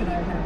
and I have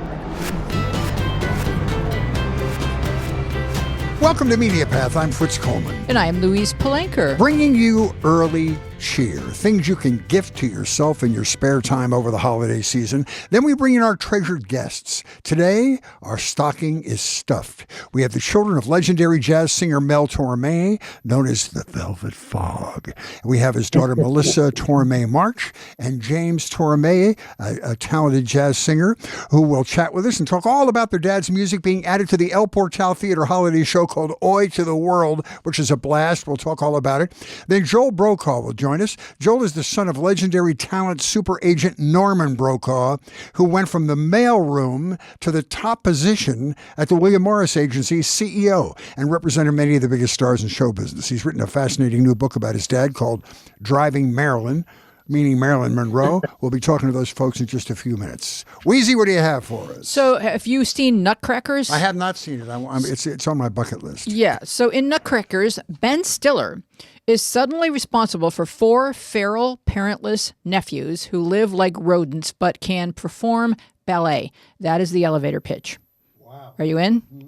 Welcome to Media Path. I'm Fritz Coleman. And I am Louise Palanker. Bringing you early cheer, things you can gift to yourself in your spare time over the holiday season. Then we bring in our treasured guests. Today, our stocking is stuffed. We have the children of legendary jazz singer Mel Tormé, known as the Velvet Fog. We have his daughter Melissa Tormé-March and James Tormé, a talented jazz singer, who will chat with us and talk all about their dad's music being added to the El Portal Theater holiday show called Oi to the World, which is a blast. We'll talk all about it. Then Joel Brokaw will join us. Joel is the son of legendary talent super agent Norman Brokaw, who went from the mailroom to the top position at the William Morris Agency's CEO and represented many of the biggest stars in show business. He's written a fascinating new book about his dad called Driving Marilyn, meaning Marilyn Monroe. We'll be talking to those folks in just a few minutes. Wheezy, what do you have for us? So have you seen Nutcrackers? I have not seen it. It's on my bucket list. Yeah. So in Nutcrackers, Ben Stiller is suddenly responsible for 4 feral, parentless nephews who live like rodents but can perform ballet. That is the elevator pitch. Wow. Are you in? Mm-hmm.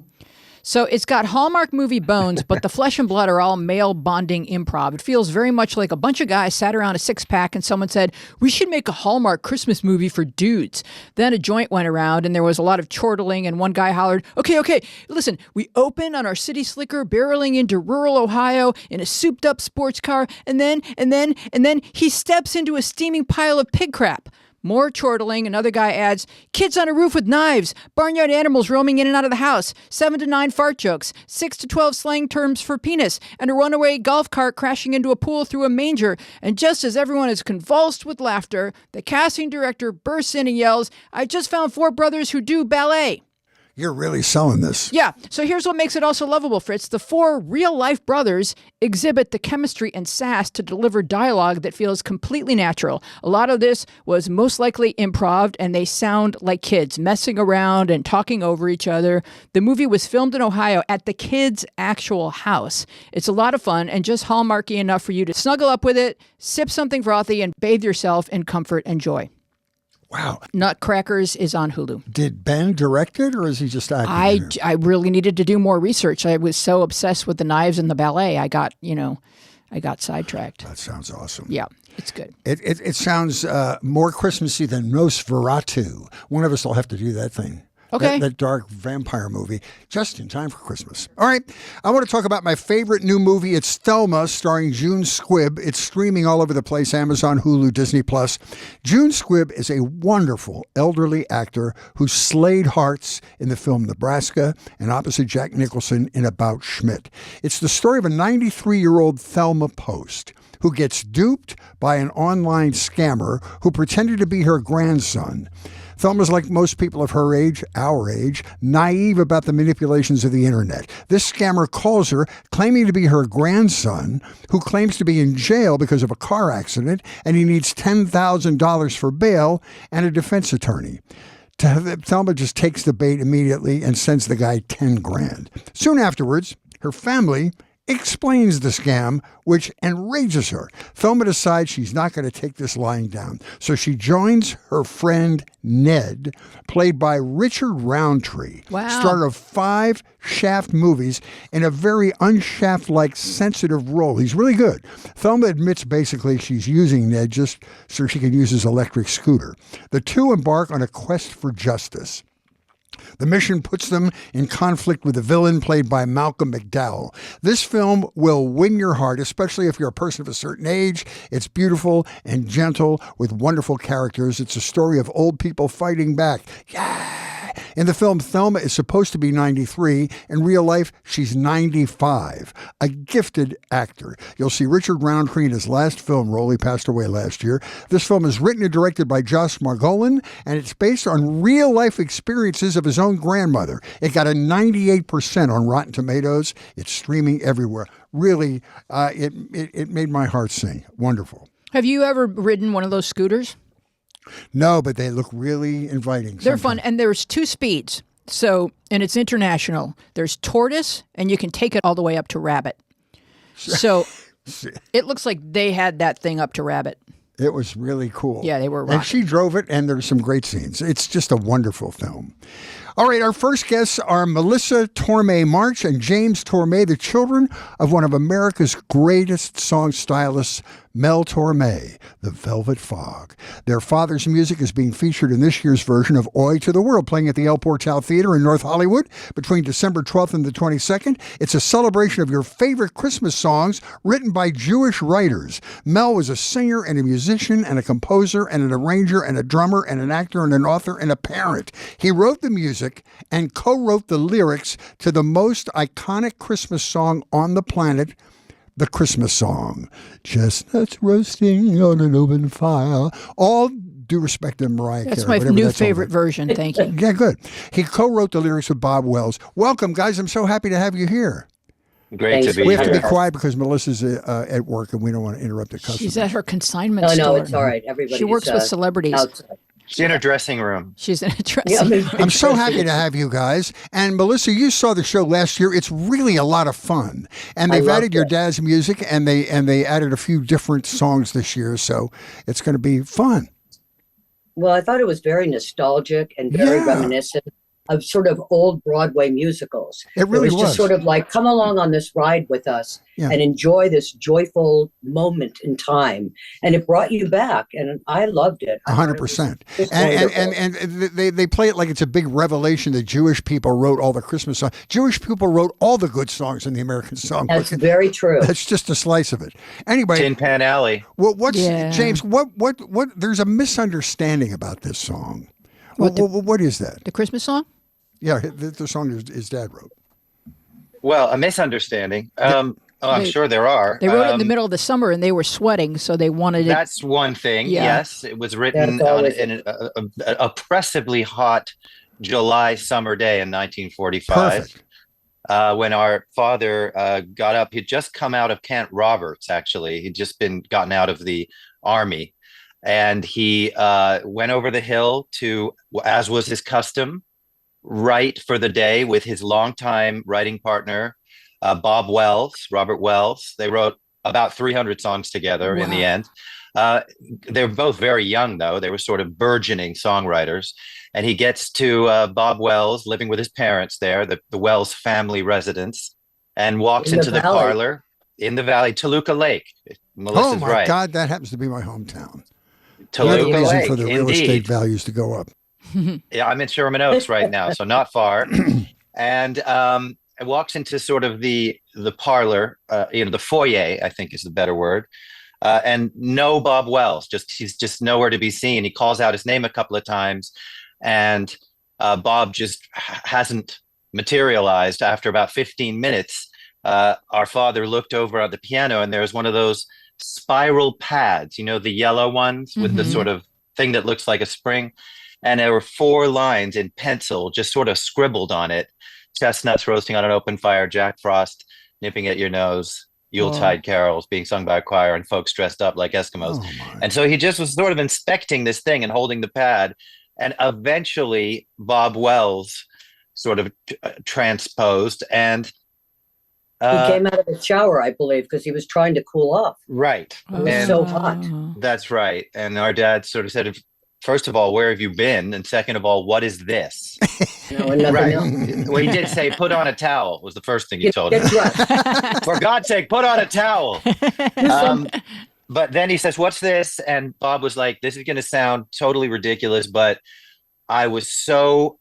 So it's got Hallmark movie bones, but the flesh and blood are all male bonding improv. It feels very much like a bunch of guys sat around a six-pack and someone said, we should make a Hallmark Christmas movie for dudes. Then a joint went around and there was a lot of chortling and one guy hollered, okay, listen, we open on our city slicker barreling into rural Ohio in a souped-up sports car, and then he steps into a steaming pile of pig crap. More chortling. Another guy adds, kids on a roof with knives, barnyard animals roaming in and out of the house, 7 to 9 fart jokes, 6 to 12 slang terms for penis, and a runaway golf cart crashing into a pool through a manger. And just as everyone is convulsed with laughter, the casting director bursts in and yells, I just found 4 brothers who do ballet. You're really selling this. Yeah. So here's what makes it also lovable, Fritz. The 4 real-life brothers exhibit the chemistry and sass to deliver dialogue that feels completely natural. A lot of this was most likely improv, and they sound like kids, messing around and talking over each other. The movie was filmed in Ohio at the kids' actual house. It's a lot of fun and just Hallmarky enough for you to snuggle up with it, sip something frothy, and bathe yourself in comfort and joy. Wow. Nutcrackers is on Hulu. Did Ben direct it, or is he just acting? I really needed to do more research. I was so obsessed with the knives and the ballet. I got sidetracked. That sounds awesome. Yeah, it's good. It sounds more Christmassy than Nosferatu. One of us will have to do that thing. Okay. That dark vampire movie, just in time for Christmas. All right. I want to talk about my favorite new movie. It's Thelma, starring June Squibb. It's streaming all over the place, Amazon, Hulu, Disney+. June Squibb is a wonderful elderly actor who slayed hearts in the film Nebraska and opposite Jack Nicholson in About Schmidt. It's the story of a 93-year-old Thelma Post who gets duped by an online scammer who pretended to be her grandson. Thelma's like most people of her age, our age, naive about the manipulations of the internet. This scammer calls her, claiming to be her grandson, who claims to be in jail because of a car accident, and he needs $10,000 for bail and a defense attorney. Thelma just takes the bait immediately and sends the guy $10,000. Soon afterwards, her family explains the scam, which enrages her. Thelma decides she's not going to take this lying down. So she joins her friend Ned, played by Richard Roundtree, star of 5 Shaft movies, in a very unshaft-like sensitive role. He's really good. Thelma admits basically she's using Ned just so she can use his electric scooter. The two embark on a quest for justice. The mission puts them in conflict with the villain played by Malcolm McDowell. This film will win your heart, especially if you're a person of a certain age. It's beautiful and gentle with wonderful characters. It's a story of old people fighting back. Yeah! In the film, Thelma is supposed to be 93. In real life, she's 95. A gifted actor. You'll see Richard Roundtree in his last film role. He passed away last year. This film is written and directed by Josh Margolin, and it's based on real-life experiences of his own grandmother. It got a 98% on Rotten Tomatoes. It's streaming everywhere. Really, it made my heart sing. Wonderful. Have you ever ridden one of those scooters? No, but they look really inviting. They're fun, and there's 2 speeds. So, and it's international. There's tortoise, and you can take it all the way up to rabbit. So, it looks like they had that thing up to rabbit. It was really cool. Yeah, they were And rocking. she drove it, and there's some great scenes. It's just a wonderful film. All right, our first guests are Melissa Tormé-March and James Tormé, the children of one of America's greatest song stylists, Mel Tormé, The Velvet Fog. Their father's music is being featured in this year's version of Oi to the World, playing at the El Portal Theater in North Hollywood between December 12th and the 22nd. It's a celebration of your favorite Christmas songs written by Jewish writers. Mel was a singer and a musician and a composer and an arranger and a drummer and an actor and an author and a parent. He wrote the music and co-wrote the lyrics to the most iconic Christmas song on the planet, the Christmas song, Chestnuts Roasting on an Open Fire. All due respect to Mariah Carey. That's my new favorite version. Thank you. Yeah, good. He co-wrote the lyrics with Bob Wells. Welcome, guys. I'm so happy to have you here. Great to be We here. have to be quiet because Melissa's at work and we don't want to interrupt the customer. She's at her consignment Oh, store. no, it's all right. Everybody. She works with celebrities. Outside. She's in her dressing room. She's in a dressing room. I'm so happy to have you guys. And Melissa, you saw the show last year. It's really a lot of fun. And they've added your dad's music, and they added a few different songs this year. So it's going to be fun. Well, I thought it was very nostalgic and very reminiscent of sort of old Broadway musicals. It really was just sort of like, come along on this ride with us and enjoy this joyful moment in time. And it brought you back, and I loved it. 100%. And they play it like it's a big revelation that Jewish people wrote all the Christmas songs. Jewish people wrote all the good songs in the American songbook. That's very true. That's just a slice of it. Anyway, Tin Pan Alley. well, James? What? There's a misunderstanding about this song. What is that? The Christmas song? Yeah, the song his dad wrote. Well, a misunderstanding. I'm sure there are. They wrote it in the middle of the summer, and they were sweating, so they wanted it. That's one thing. Yeah. Yes, it was written in an oppressively hot July summer day in 1945. Perfect. When our father got up, he'd just come out of Camp Roberts, actually. He'd just been gotten out of the Army. And he went over the hill to, as was his custom, write for the day with his longtime writing partner, Robert Wells. They wrote about 300 songs together in the end. They were both very young, though. They were sort of burgeoning songwriters. And he gets to Bob Wells, living with his parents there, the Wells family residence, and walks into the parlor in the valley, Toluca Lake. Melissa's right. God, that happens to be my hometown. Toluca Another reason Lake, for the real estate values to go up. Yeah, I'm in Sherman Oaks right now, so not far. And it walks into sort of the parlor, the foyer, I think is the better word. And no Bob Wells, he's just nowhere to be seen. He calls out his name a couple of times, and Bob just hasn't materialized. After about 15 minutes, our father looked over at the piano, and there's one of those spiral pads, the yellow ones with the sort of thing that looks like a spring. And there were 4 lines in pencil, just sort of scribbled on it. Chestnuts roasting on an open fire, Jack Frost nipping at your nose, Yuletide carols being sung by a choir, and folks dressed up like Eskimos. And so he just was sort of inspecting this thing and holding the pad. And eventually Bob Wells sort of transposed, and he came out of the shower, I believe, because he was trying to cool off. Right. It was so hot. That's right. And our dad sort of said, first of all, where have you been? And second of all, what is this? Right. Well, he did say, put on a towel was the first thing he told him. Right. For God's sake, put on a towel. But then he says, what's this? And Bob was like, this is going to sound totally ridiculous, but I was so,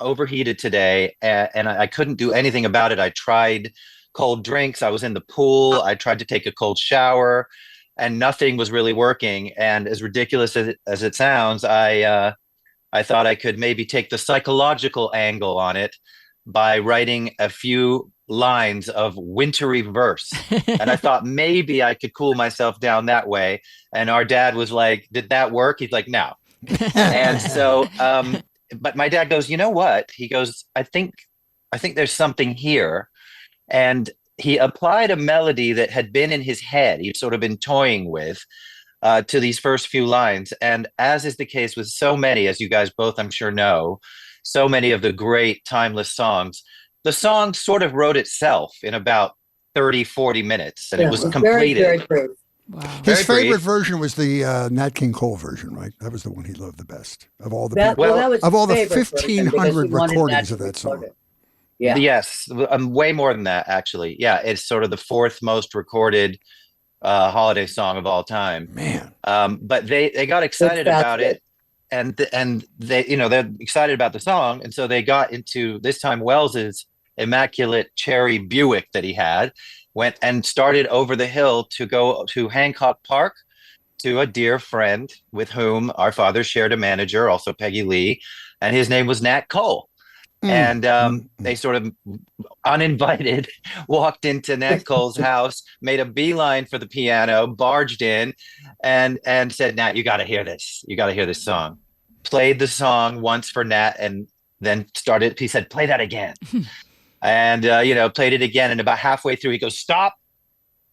overheated today, and I couldn't do anything about it. I tried cold drinks. I was in the pool. I tried to take a cold shower, and nothing was really working. And as ridiculous as it sounds, I thought I could maybe take the psychological angle on it by writing a few lines of wintery verse. And I thought maybe I could cool myself down that way. And our dad was like, did that work? He's like, no. And so, but my dad goes, you know what? He goes, I think there's something here. And he applied a melody that had been in his head. He'd sort of been toying with to these first few lines. And as is the case with so many, as you guys both, I'm sure, know, so many of the great timeless songs, the song sort of wrote itself in about 30, 40 minutes, and it was completed. Very, very true. Wow. His Very favorite brief. version was the Nat King Cole version, right? That was the one he loved the best of all the That people. was Of all the his favorite version because 1,500 he wanted recordings to of that record song. it. Yeah. Yes, way more than that, actually. Yeah, it's sort of the fourth most recorded holiday song of all time. Man. But they got excited about it, and they they're excited about the song, and so they got into this time Wells's immaculate cherry Buick that he had, went and started over the hill to go to Hancock Park to a dear friend with whom our father shared a manager, also Peggy Lee, and his name was Nat Cole. And they sort of uninvited walked into Nat Cole's house, made a beeline for the piano, barged in, and said, "Nat, you got to hear this. You got to hear this song." Played the song once for Nat, and then started. He said, "Play that again," and played it again. And about halfway through, he goes, "Stop.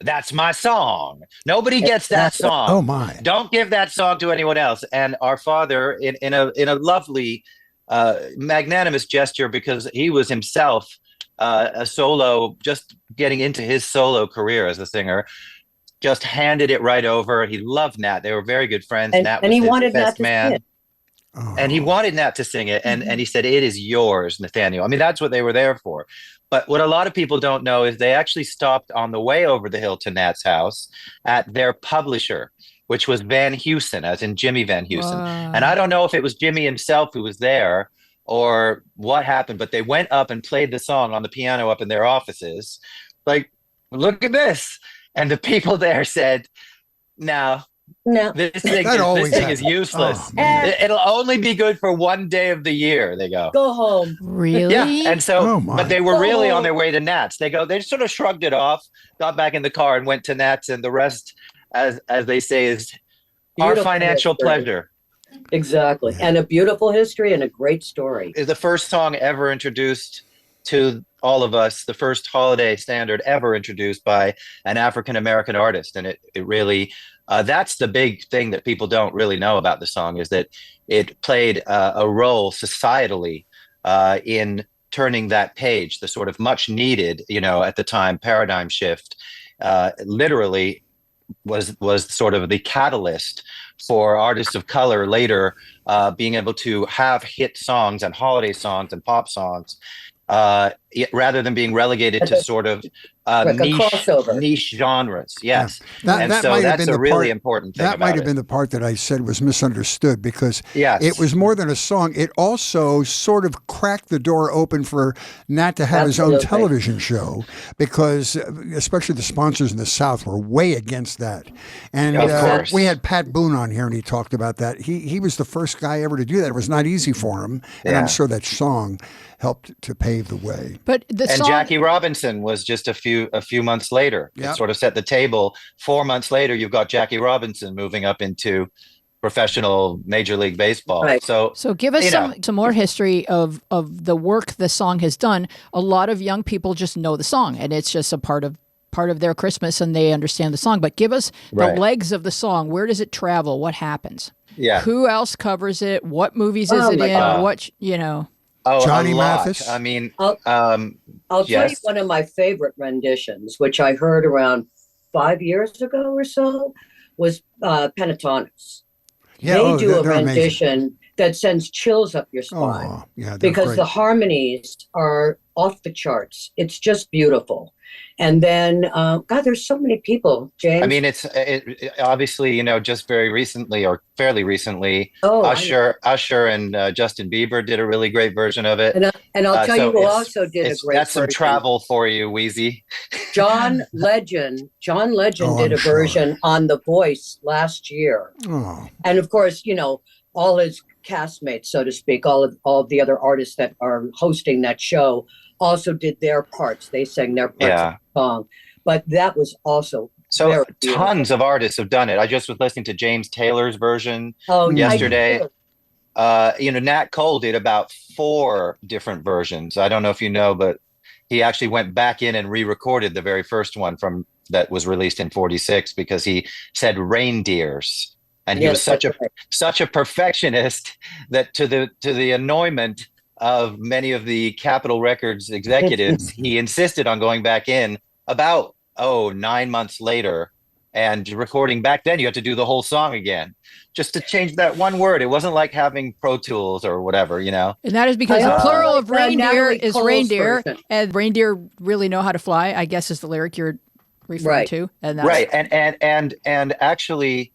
That's my song. Nobody gets that song. Oh my! Don't give that song to anyone else." And our father, in a lovely, magnanimous gesture, because he was himself a solo, just getting into his solo career as a singer, just handed it right over. He loved Nat. They were very good friends. Nat was he his wanted best Nat to man. sing it. Oh. And he wanted Nat to sing it, and he said, "It is yours, Nathaniel." I mean, that's what they were there for. But what a lot of people don't know is they actually stopped on the way over the hill to Nat's house at their publisher, which was Van Heusen, as in Jimmy Van Heusen. And I don't know if it was Jimmy himself who was there or what happened, but they went up and played the song on the piano up in their offices. Like, look at this. And the people there said, "No. No. This thing is useless. Oh, It'll only be good for one day of the year." They go home. Really? Yeah. And so, my. but they were really on their way to Nats. They sort of shrugged it off, got back in the car and went to Nats. And the rest, as they say, is our financial pleasure. Exactly. And a beautiful history and a great story. Is the first song ever introduced to all of us, the first holiday standard ever introduced by an African-American artist. And it really, that's the big thing that people don't really know about the song, is that it played a role societally in turning that page, the sort of much needed, at the time, paradigm shift, literally was sort of the catalyst for artists of color later being able to have hit songs and holiday songs and pop songs, rather than being relegated to sort of like niche genres. Yes. Yeah. That's a really important thing. That might have been the part that I said was misunderstood, because yes. It was more than a song. It also sort of cracked the door open for Nat to have his own television show, because especially the sponsors in the South were way against that. And of course. We had Pat Boone on here, and he talked about that. He was the first guy ever to do that. It was not easy for him, and I'm sure that song helped to pave the way. But Jackie Robinson was just a few months later. It sort of set the table. 4 months later, you've got Jackie Robinson moving up into professional Major League Baseball. Right. So give us some more history of the work the song has done. A lot of young people just know the song, and it's just a part of their Christmas, and they understand the song. But give us the legs of the song. Where does it travel? What happens? Yeah. Who else covers it? What movies is it in? God. Johnny Mathis. I mean, I'll tell you one of my favorite renditions, which I heard around 5 years ago or so, was Pentatonics. Yeah, they do a rendition amazing. That sends chills up your spine. Because great. The harmonies are off the charts. It's just beautiful. And then, God, there's so many people, James. I mean, it's obviously, just very recently, or fairly recently, Usher and Justin Bieber did a really great version of it. And I'll tell you who also did a great That's some version. travel for you, Wheezy. John Legend did a version on The Voice last year. Oh. And of course, all his castmates, so to speak, all of the other artists that are hosting that show also did their parts. They sang their parts of the song. But that was also tons of artists have done it. I just was listening to James Taylor's version yesterday. Nat Cole did about 4 different versions. I don't know if you know, but he actually went back in and re-recorded the very first one that was released in 46, because he said reindeers. And he was such a perfectionist that to the annoyment of many of the Capitol Records executives, he insisted on going back in about 9 months later And recording back then, you had to do the whole song again just to change that one word. It wasn't like having Pro Tools or whatever, you know? And that is because the plural of reindeer Natalie is Cole's reindeer, version. and reindeer really know how to fly, I guess is the lyric you're referring to. And that's, right. And actually,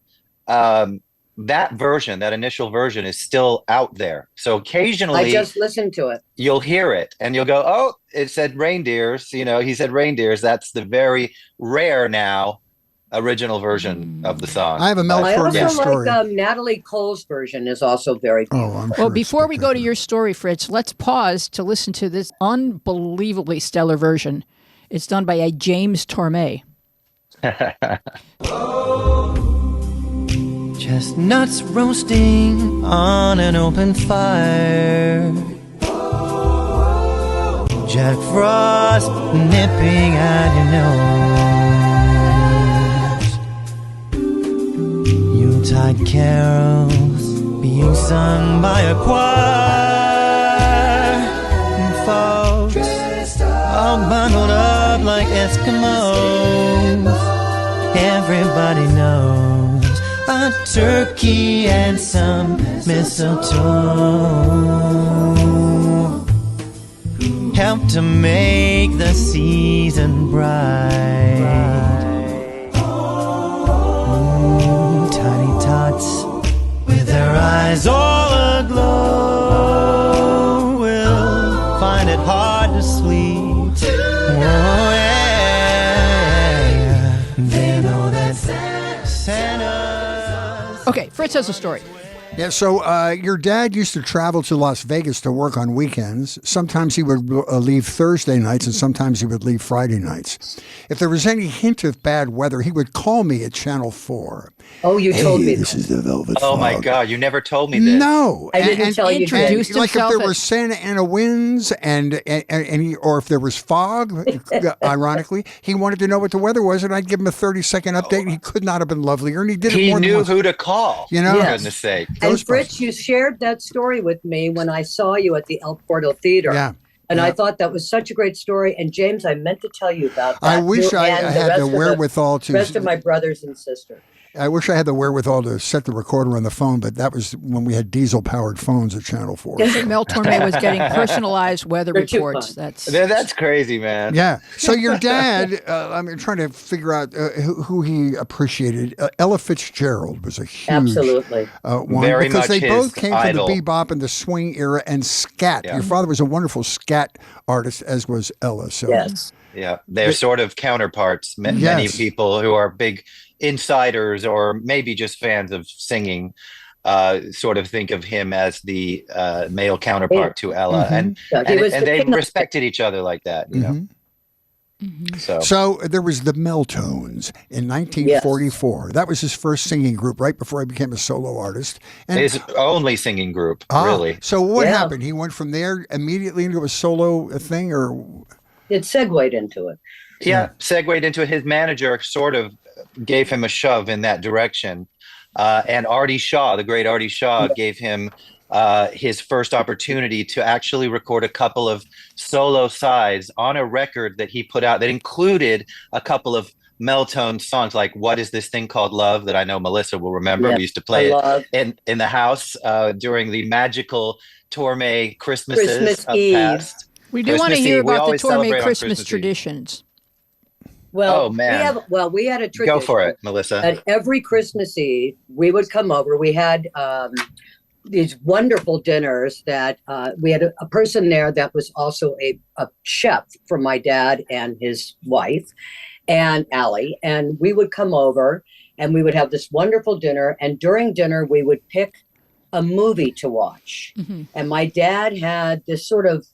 that version, that initial version is still out there. So occasionally I just listened to it. You'll hear it and you'll go, oh, it said reindeers. You know, he said reindeers. That's the very rare now original version of the song. I have a Mel I Tormé also story. like Natalie Cole's version is also very good. Oh, I'm well, sure before it's we go to spectacular. your story, Fritz, let's pause to listen to this unbelievably stellar version. It's done by a James Tormé. Chestnuts roasting on an open fire. Jack Frost nipping at your nose. Yuletide carols being sung by a choir. And folks all bundled up like Eskimos. Everybody knows a turkey and some mistletoe help to make the season bright. Tiny tots with their eyes all aglow will find it hard to sleep. Oh yeah, they know that Santa's... Okay, Fritz has a story. Yeah, so your dad used to travel to Las Vegas to work on weekends. Sometimes he would leave Thursday nights and sometimes he would leave Friday nights. If there was any hint of bad weather, he would call me at Channel 4. Oh, you told me This that. is the Velvet Oh my Fog. God, you never told me this. No. I didn't tell you that. introduced Like if himself there as- were Santa Ana winds or if there was fog, ironically, he wanted to know what the weather was, and I'd give him a 30-second update, and he could not have been lovelier, and he did it He more than knew once. who to call. You know? For Yes. goodness sake. And Ghostbusters. Fritz, you shared that story with me when I saw you at the El Portal Theater. Yeah. And Yeah. I thought that was such a great story. And James, I meant to tell you about that. I wish You I and had rest the of wherewithal the rest of to. my brothers and sisters. I wish I had the wherewithal to set the recorder on the phone, but that was when we had diesel-powered phones at Channel 4. Mel Tormé was getting personalized weather They're too reports. fun. That's crazy, man. Yeah. So your dad, I'm trying to figure out who he appreciated. Ella Fitzgerald was a huge Absolutely. one Very because much they his both came idol. from the bebop and the swing era and scat. Yeah. Your father was a wonderful scat artist, as was Ella. So Yes. Yeah, they're sort of counterparts. Many Yes. people who are big insiders or maybe just fans of singing sort of think of him as the male counterpart to Ella. Mhm. Yeah, he was And the they king of- respected each other like that, you know? So there was the Meltones in 1944. That was his first singing group right before he became a solo artist. And His only singing group, really. So what Yeah. happened? He went from there immediately into a solo thing, or It segued into it. Yeah, segued into it. His manager sort of gave him a shove in that direction. And Artie Shaw, the great Artie Shaw, gave him his first opportunity to actually record a couple of solo sides on a record that he put out that included a couple of Meltone songs, like What Is This Thing Called Love, that I know Melissa will remember. Yeah, We used to play I it love. in the house during the magical Tormé Christmases Christmas of Eve. past. We do want to Christmas hear Eve. We about the always celebrate Tormé on Christmas Christmas Eve. traditions. Well, Oh, man. we had a tradition. Go for it, Melissa. At every Christmas Eve, we would come over. We had these wonderful dinners that we had a person there that was also a chef for my dad and his wife and Allie. And we would come over and we would have this wonderful dinner. And during dinner, we would pick a movie to watch. Mhm. And my dad had this sort of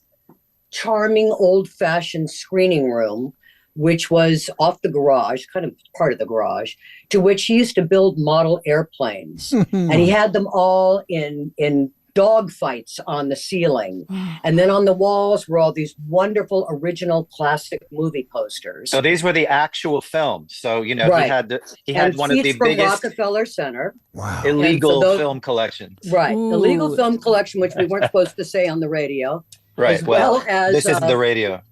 charming old-fashioned screening room, which was off the garage, kind of part of the garage, to which he used to build model airplanes. And he had them all in dog fights on the ceiling. And then on the walls were all these wonderful original classic movie posters. So these were the actual films. So, you know, Right. he had And one of the seats from biggest Rockefeller Center. wow. illegal And for those- film collections. Right. Ooh. The legal film collection, which we weren't supposed to say on the radio. Right. As Well, well as, this is the radio.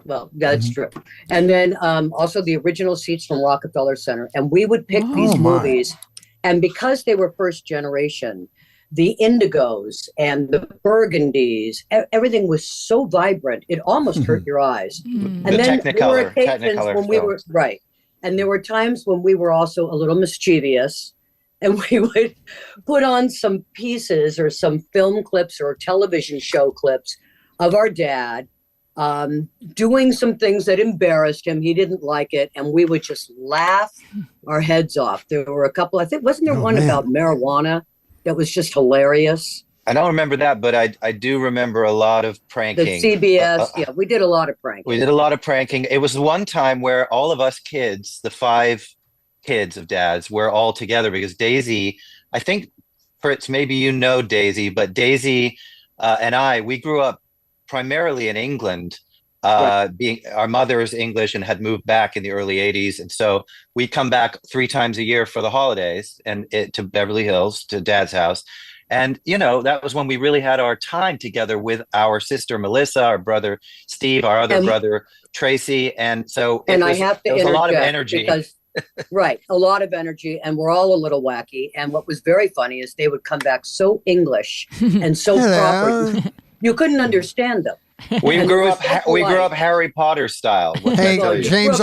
Well, that's true. And then also the original seats from Rockefeller Center. And we would pick these movies. And because they were first generation, the indigos and the burgundies, everything was so vibrant, it almost hurt your eyes. And the then there were occasions Technicolor when we were, right. And there were times when we were also a little mischievous. And we would put on some pieces or some film clips or television show clips of our dad doing some things that embarrassed him. He didn't like it. And we would just laugh our heads off. There were a couple, I think, wasn't there one about marijuana that was just hilarious? I don't remember that, but I do remember a lot of pranking. The CBS, yeah, we did a lot of pranking. We did a lot of pranking. It was one time where all of us kids, the 5 kids of Dad's, were all together because Daisy, I think, Fritz, maybe you know Daisy, but Daisy and we grew up primarily in England, being our mother is English and had moved back in the early 80s. And so we'd come back 3 times a year for the holidays and to Beverly Hills, to Dad's house. And, that was when we really had our time together with our sister, Melissa, our brother, Steve, our other brother, Tracy. And so I have to there was a lot of energy. Because, right. A lot of energy. And we're all a little wacky. And what was very funny is they would come back so English and so proper. You couldn't understand them. We grew up Harry Potter style. Hey, James,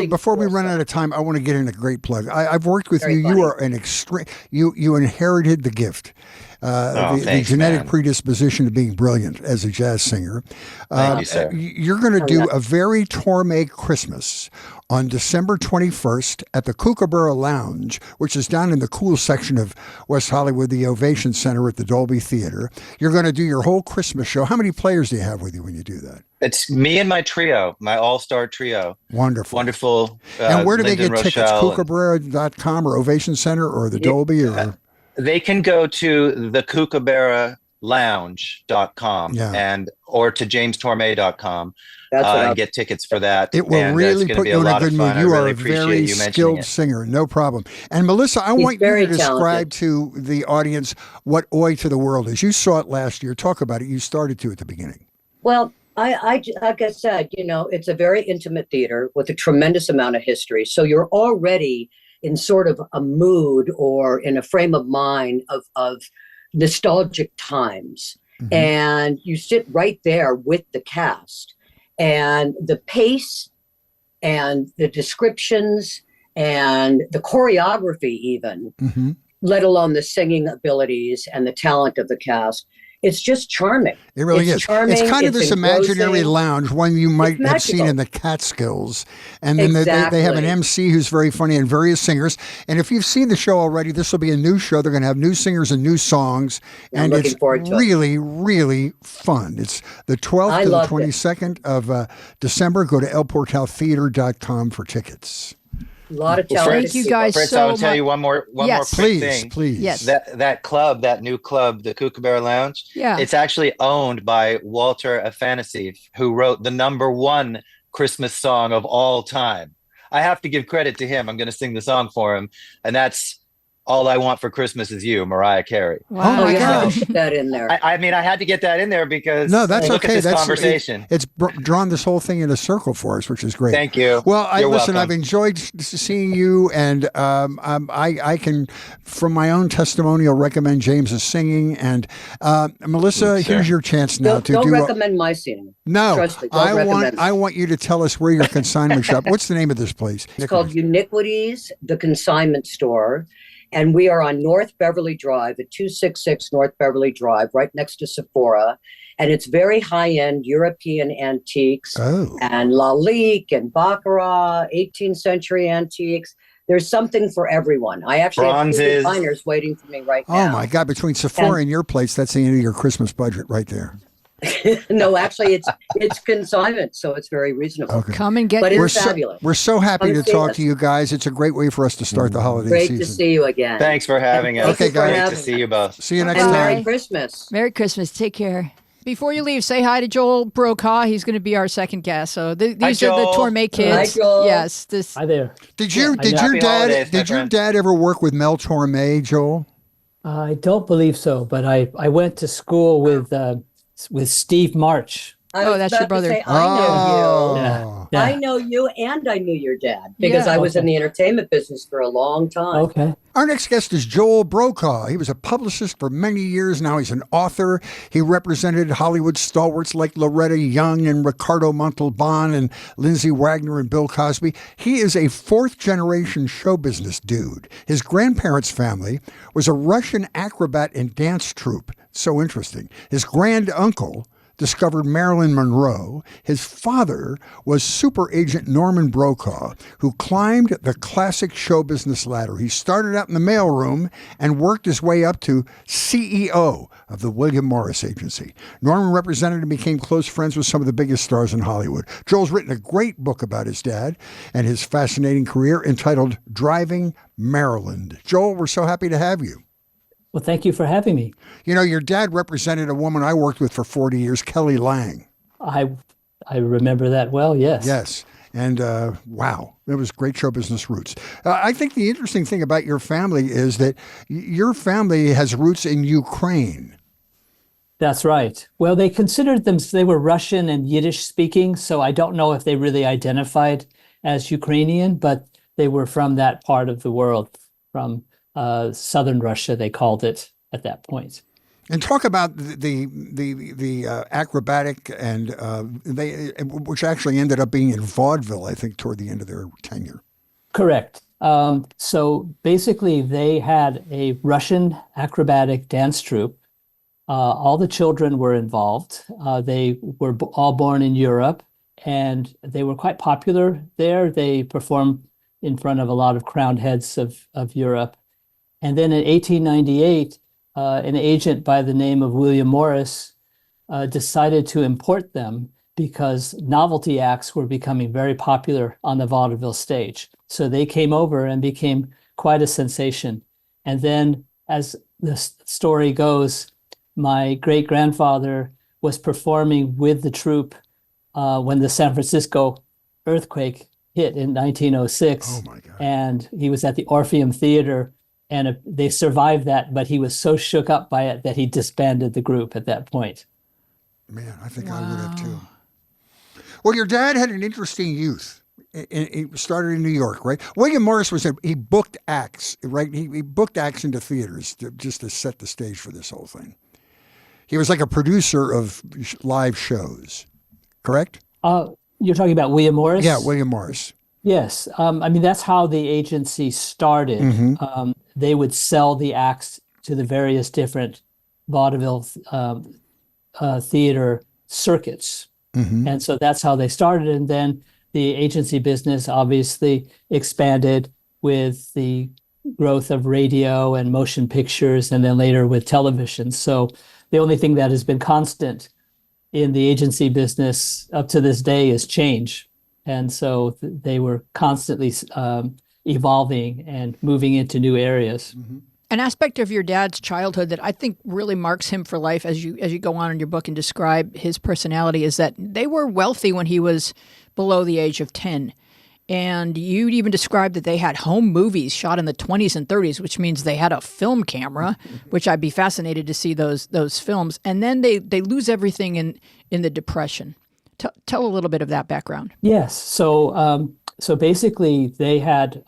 before we run out of time, I want to get in a great plug. I've worked with you. Funny. You are an extreme. You inherited the gift, the genetic predisposition to being brilliant as a jazz singer. Thank you, sir. You're going to do a very Tormé Christmas on December 21st at the Kookaburra Lounge, which is down in the cool section of West Hollywood, the Ovation Center at the Dolby Theater. You're going to do your whole Christmas show. How many players do you have with you when you do that? It's me and my trio, my all-star trio. Wonderful. And where do they get tickets? Kookaburra.com or Ovation Center or the Dolby? Or they can go to the KookaburraLounge.com or to jamestormé.com and get tickets for that. It will really put you in a good mood. You are a very skilled singer, no problem. And Melissa, I want you to describe to the audience what Oi to the World is. You saw it last year. Talk about it. You started to at the beginning. Well, I like I said, it's a very intimate theater with a tremendous amount of history. So you're already in sort of a mood or in a frame of mind of nostalgic times. Mm-hmm. And you sit right there with the cast. And the pace and the descriptions and the choreography even, let alone the singing abilities and the talent of the cast. It's just charming. It really is. Charming, it's kind of this imaginary lounge, one you might have seen in the Catskills. And then they have an MC who's very funny and various singers. And if you've seen the show already, this will be a new show. They're going to have new singers and new songs. And it's really, really fun. It's the 12th to the 22nd of December. Go to elportaltheater.com for tickets. A lot of talent. Thank you guys Fritz, so much. I will tell you one more quick thing. Please. Yes. That club, that new club, the Kookaburra Lounge, it's actually owned by Walter Afanasieff, who wrote the #1 Christmas song of all time. I have to give credit to him. I'm going to sing the song for him. And that's All I Want for Christmas Is You, Mariah Carey. Wow. Oh, my gosh. Put that in there. I mean, I had to get that in there because that's look okay. At this conversation. It's drawn this whole thing in a circle for us, which is great. Thank you. Well, welcome. I've enjoyed seeing you, and I can, from my own testimonial, recommend James's singing. And Melissa, here's your chance now don't recommend my singing. No, Trust me, I want you to tell us where your consignment shop. What's the name of this place? It's called Uniquities, the Consignment Store. And we are on North Beverly Drive at 266 North Beverly Drive, right next to Sephora. And it's very high-end European antiques and Lalique and Baccarat, 18th century antiques. There's something for everyone. I actually have designers waiting for me right now. Oh, my God. Between Sephora and your place, that's the end of your Christmas budget right there. No, actually, it's consignment, so it's very reasonable. Okay. Come and get but it's fabulous. We're so happy to talk to you guys. It's a great way for us to start the holiday season. Great to see you again. Thanks for having us. Okay, guys. Great to see you both. See you next time. Merry Christmas. Merry Christmas. Take care. Before you leave, say hi to Joel Brokaw. He's going to be our second guest. So these are the Tormé kids. Hi, Joel. Yes. Hi there. Did your dad ever work with Mel Tormé, Joel? I don't believe so, but I went to school with Steve March. I Oh, was that's about your brother. to say, I know you. Oh. Yeah. I know you, and I knew your dad because Yeah. I was in Okay. the entertainment business for a long time. Okay. Our next guest is Joel Brokaw. He was a publicist for many years. Now he's an author. He represented Hollywood stalwarts like Loretta Young and Ricardo Montalban and Lindsay Wagner and Bill Cosby. He is a fourth-generation show business dude. His grandparents' family was a Russian acrobat and dance troupe. So interesting. His grand-uncle discovered Marilyn Monroe. His father was super agent Norman Brokaw, who climbed the classic show business ladder. He started out in the mailroom and worked his way up to CEO of the William Morris Agency. Norman represented and became close friends with some of the biggest stars in Hollywood. Joel's written a great book about his dad and his fascinating career entitled Driving Maryland. Joel, we're so happy to have you. Well, thank you for having me. You know, your dad represented a woman I worked with for 40 years, Kelly Lang. I remember that well, yes. Yes. And wow, it was great show business roots. I think the interesting thing about your family is that your family has roots in Ukraine. That's right. Well, they considered they were Russian and Yiddish speaking, so I don't know if they really identified as Ukrainian, but they were from that part of the world, from southern Russia, they called it at that point. And talk about the acrobatic and which actually ended up being in vaudeville, I think, toward the end of their tenure. Correct. So basically, they had a Russian acrobatic dance troupe. All the children were involved. They were all born in Europe, and they were quite popular there. They performed in front of a lot of crowned heads of Europe. And then in 1898, an agent by the name of William Morris decided to import them because novelty acts were becoming very popular on the vaudeville stage. So they came over and became quite a sensation. And then, as the story goes, my great-grandfather was performing with the troupe when the San Francisco earthquake hit in 1906. Oh my God. And he was at the Orpheum Theater. And they survived that, but he was so shook up by it that he disbanded the group at that point. Man, I think I would have too. Well, your dad had an interesting youth. He started in New York, right? William Morris he booked acts, right? He booked acts into theaters just to set the stage for this whole thing. He was like a producer of live shows, correct? You're talking about William Morris? Yeah, William Morris. Yes. I mean, that's how the agency started. Mm-hmm. They would sell the acts to the various different vaudeville theater circuits. Mm-hmm. And so that's how they started. And then the agency business obviously expanded with the growth of radio and motion pictures, and then later with television. So the only thing that has been constant in the agency business up to this day is change. And so they were constantly evolving and moving into new areas. Mm-hmm. An aspect of your dad's childhood that I think really marks him for life as you go on in your book and describe his personality is that they were wealthy when he was below the age of 10. And you even described that they had home movies shot in the 20s and 30s, which means they had a film camera, which I'd be fascinated to see those films. And then they lose everything in the Depression. Tell a little bit of that background. Yes. So basically, they had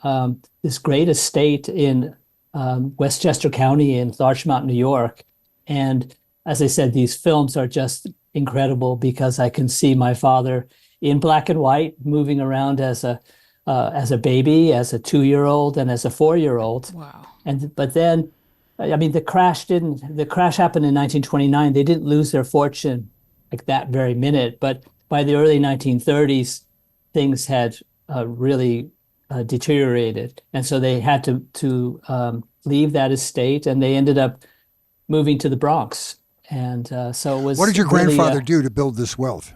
this great estate in Westchester County in Larchmont, New York. And as I said, these films are just incredible because I can see my father in black and white moving around as a baby, as a 2-year-old, and as a 4-year-old. Wow. But then, I mean, the crash happened in 1929. They didn't lose their fortune like that very minute, but by the early 1930s, things had really deteriorated. And so they had to leave that estate, and they ended up moving to the Bronx. And so it was. What did your grandfather do to build this wealth?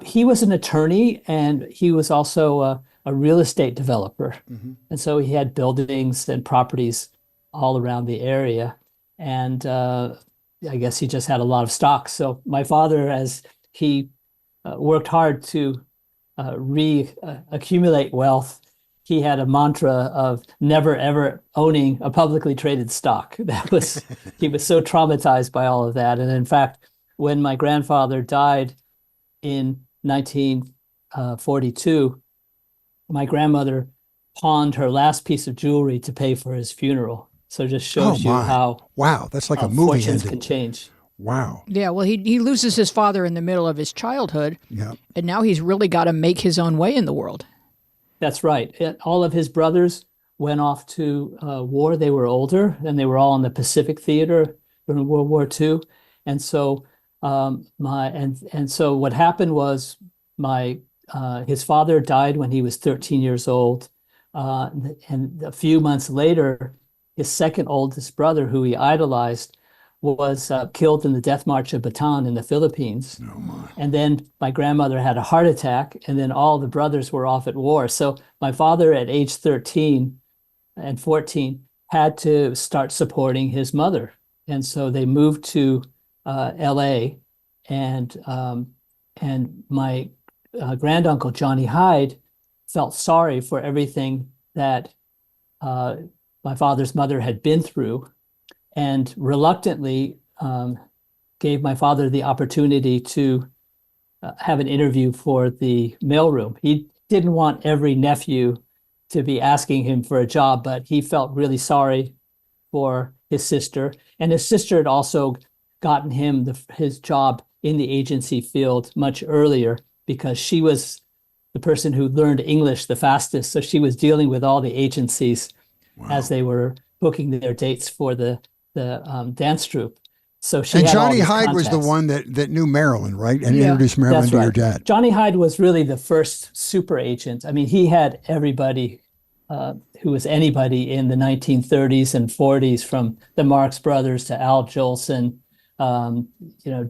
He was an attorney, and he was also a real estate developer. Mm-hmm. And so he had buildings and properties all around the area. And I guess he just had a lot of stock. So my father, as he worked hard to accumulate wealth, he had a mantra of never, ever owning a publicly traded stock. He was so traumatized by all of that. And in fact, when my grandfather died in 1942, my grandmother pawned her last piece of jewelry to pay for his funeral. So it just shows you how wow, that's like a movie fortunes ending. can change. Wow. Yeah, well, he loses his father in the middle of his childhood, Yeah. and now he's really got to make his own way in the world. That's right. All of his brothers went off to war. They were older, and they were all in the Pacific Theater during World War II. And so so what happened was his father died when he was 13 years old. And a few months later, his second oldest brother, who he idolized, was killed in the Death March of Bataan in the Philippines. Oh my. And then my grandmother had a heart attack, and then all the brothers were off at war. So my father at age 13 and 14 had to start supporting his mother. And so they moved to LA, and my granduncle, Johnny Hyde, felt sorry for everything that my father's mother had been through, and reluctantly gave my father the opportunity to have an interview for the mailroom. He didn't want every nephew to be asking him for a job, but he felt really sorry for his sister. And his sister had also gotten him his job in the agency field much earlier, because she was the person who learned English the fastest. So she was dealing with all the agencies as they were booking their dates for the dance troupe. So she and had Johnny all Hyde contacts. was the one that knew Marilyn, right? And introduced Marilyn That's to right. your dad. Johnny Hyde was really the first super agent. I mean, he had everybody who was anybody in the 1930s and 40s, from the Marx Brothers to Al Jolson,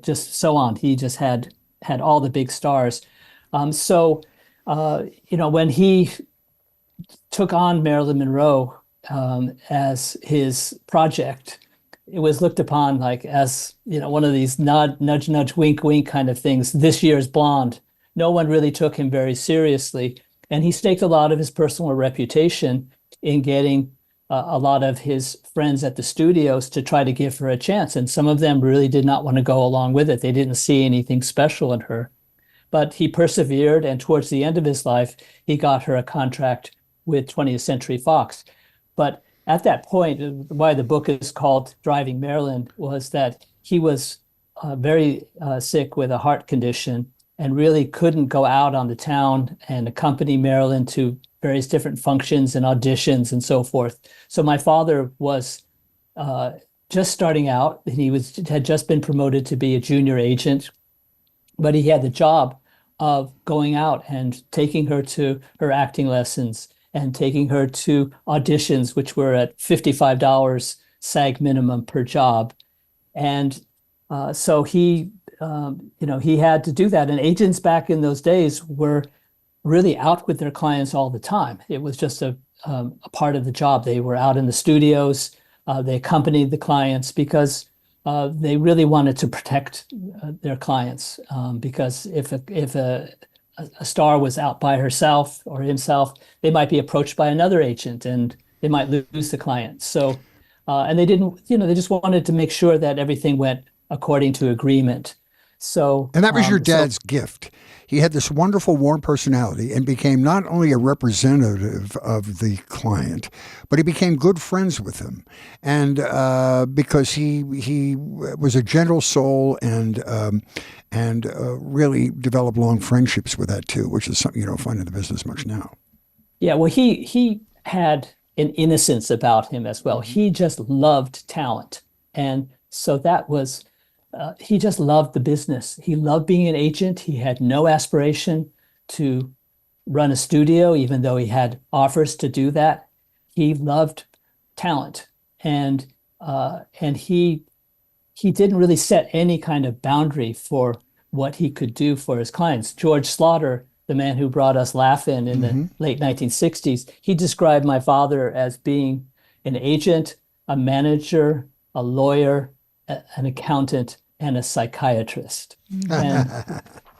just so on. He just had all the big stars. When he took on Marilyn Monroe as his project, it was looked upon like as, one of these nudge, nudge, wink, wink kind of things. This year's blonde. No one really took him very seriously. And he staked a lot of his personal reputation in getting a lot of his friends at the studios to try to give her a chance. And some of them really did not want to go along with it. They didn't see anything special in her. But he persevered, and towards the end of his life, he got her a contract with 20th Century Fox. But at that point, why the book is called Driving Marilyn was that he was very sick with a heart condition and really couldn't go out on the town and accompany Marilyn to various different functions and auditions and so forth. So my father was just starting out. He had just been promoted to be a junior agent, but he had the job of going out and taking her to her acting lessons and taking her to auditions, which were at $55 SAG minimum per job. And so he had to do that. And agents back in those days were really out with their clients all the time. It was just a part of the job. They were out in the studios. They accompanied the clients because they really wanted to protect their clients, because if a star was out by herself or himself, they might be approached by another agent and they might lose the client. So, and they didn't, they just wanted to make sure that everything went according to agreement. So, and that was your dad's gift. He had this wonderful, warm personality and became not only a representative of the client, but he became good friends with him. And because he was a gentle soul and really developed long friendships with that too, which is something you don't find in the business much now. Yeah, well, he had an innocence about him as well. He just loved talent. And so that was... he just loved the business. He loved being an agent. He had no aspiration to run a studio, even though he had offers to do that. He loved talent, and he didn't really set any kind of boundary for what he could do for his clients. George Slaughter, the man who brought us Laugh-In in the late 1960s, he described my father as being an agent, a manager, a lawyer, an accountant, and a psychiatrist. And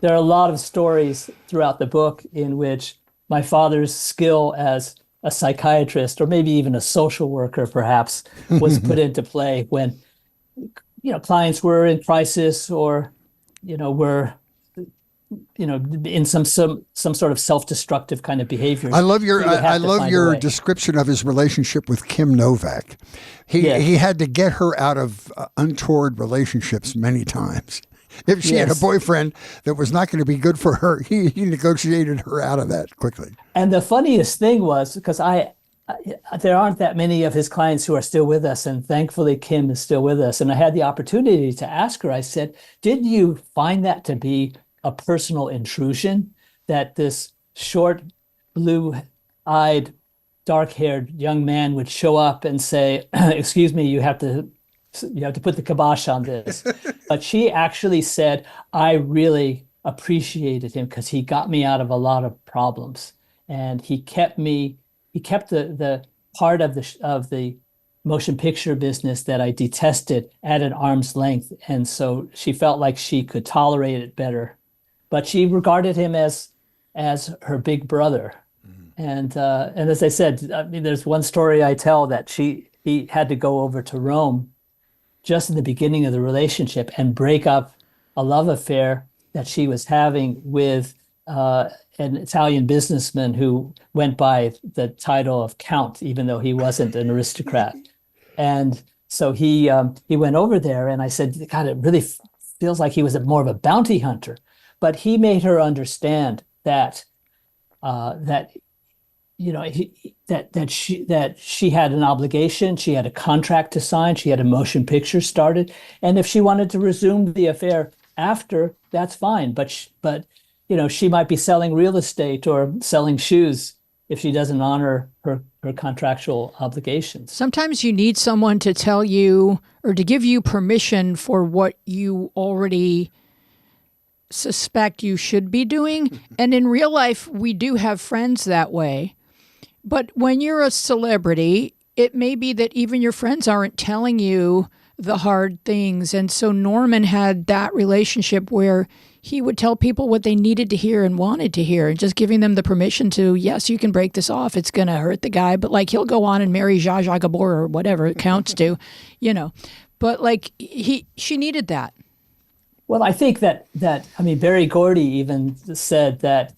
there are a lot of stories throughout the book in which my father's skill as a psychiatrist, or maybe even a social worker perhaps, was put into play when clients were in crisis or were in some sort of self-destructive kind of behaviors. I love your description of his relationship with Kim Novak. He had to get her out of untoward relationships many times. If she had a boyfriend that was not going to be good for her, he negotiated her out of that quickly. And the funniest thing was, because there aren't that many of his clients who are still with us, and thankfully Kim is still with us. And I had the opportunity to ask her, I said, did you find that to be a personal intrusion, that this short, blue-eyed, dark-haired young man would show up and say, excuse me, you have to put the kibosh on this? But she actually said, I really appreciated him because he got me out of a lot of problems. And he kept the part of the motion picture business that I detested at an arm's length. And so she felt like she could tolerate it better. But she regarded him as her big brother. Mm-hmm. And as I said, I mean, there's one story I tell that he had to go over to Rome just in the beginning of the relationship and break up a love affair that she was having with an Italian businessman who went by the title of Count, even though he wasn't an aristocrat. And so he went over there, and I said, God, it really feels like he was more of a bounty hunter. But he made her understand that she had an obligation, she had a contract to sign, she had a motion picture started, and if she wanted to resume the affair after, that's fine. But she might be selling real estate or selling shoes if she doesn't honor her contractual obligations. Sometimes you need someone to tell you or to give you permission for what you already suspect you should be doing. And in real life, we do have friends that way. But when you're a celebrity, it may be that even your friends aren't telling you the hard things. And so Norman had that relationship where he would tell people what they needed to hear and wanted to hear, and just giving them the permission to, yes, you can break this off. It's going to hurt the guy, but like he'll go on and marry Zsa Zsa Gabor or whatever it counts to, But like she needed that. Well, I think that Berry Gordy even said that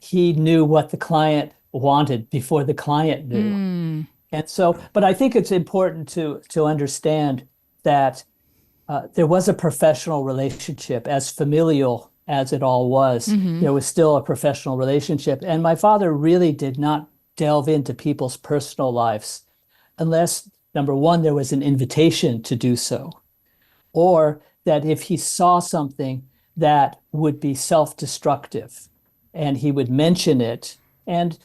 he knew what the client wanted before the client knew. And so, but I think it's important to understand that there was a professional relationship, as familial as it all was. Mm-hmm. There was still a professional relationship. And my father really did not delve into people's personal lives unless, number one, there was an invitation to do so, or that if he saw something that would be self-destructive and he would mention it. And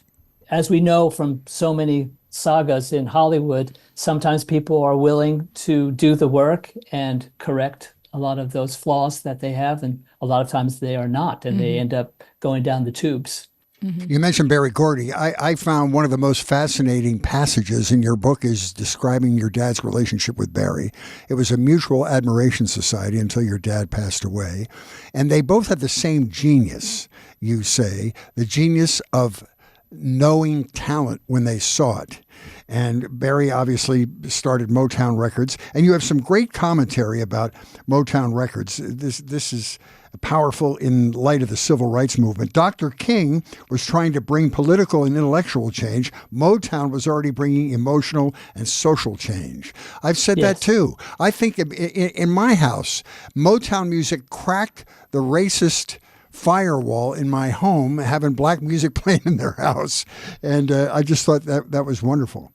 as we know from so many sagas in Hollywood, sometimes people are willing to do the work and correct a lot of those flaws that they have, and a lot of times they are not, and they end up going down the tubes. Mm-hmm. You mentioned Berry Gordy. I found one of the most fascinating passages in your book is describing your dad's relationship with Berry. It was a mutual admiration society until your dad passed away. And they both had the same genius, you say, the genius of knowing talent when they saw it. And Berry obviously started Motown Records, and you have some great commentary about Motown Records. This is powerful in light of the civil rights movement. Dr. King was trying to bring political and intellectual change. Motown was already bringing emotional and social change. I've said that too. I think in my house, Motown music cracked the racist firewall in my home, having black music playing in their house. And I just thought that was wonderful.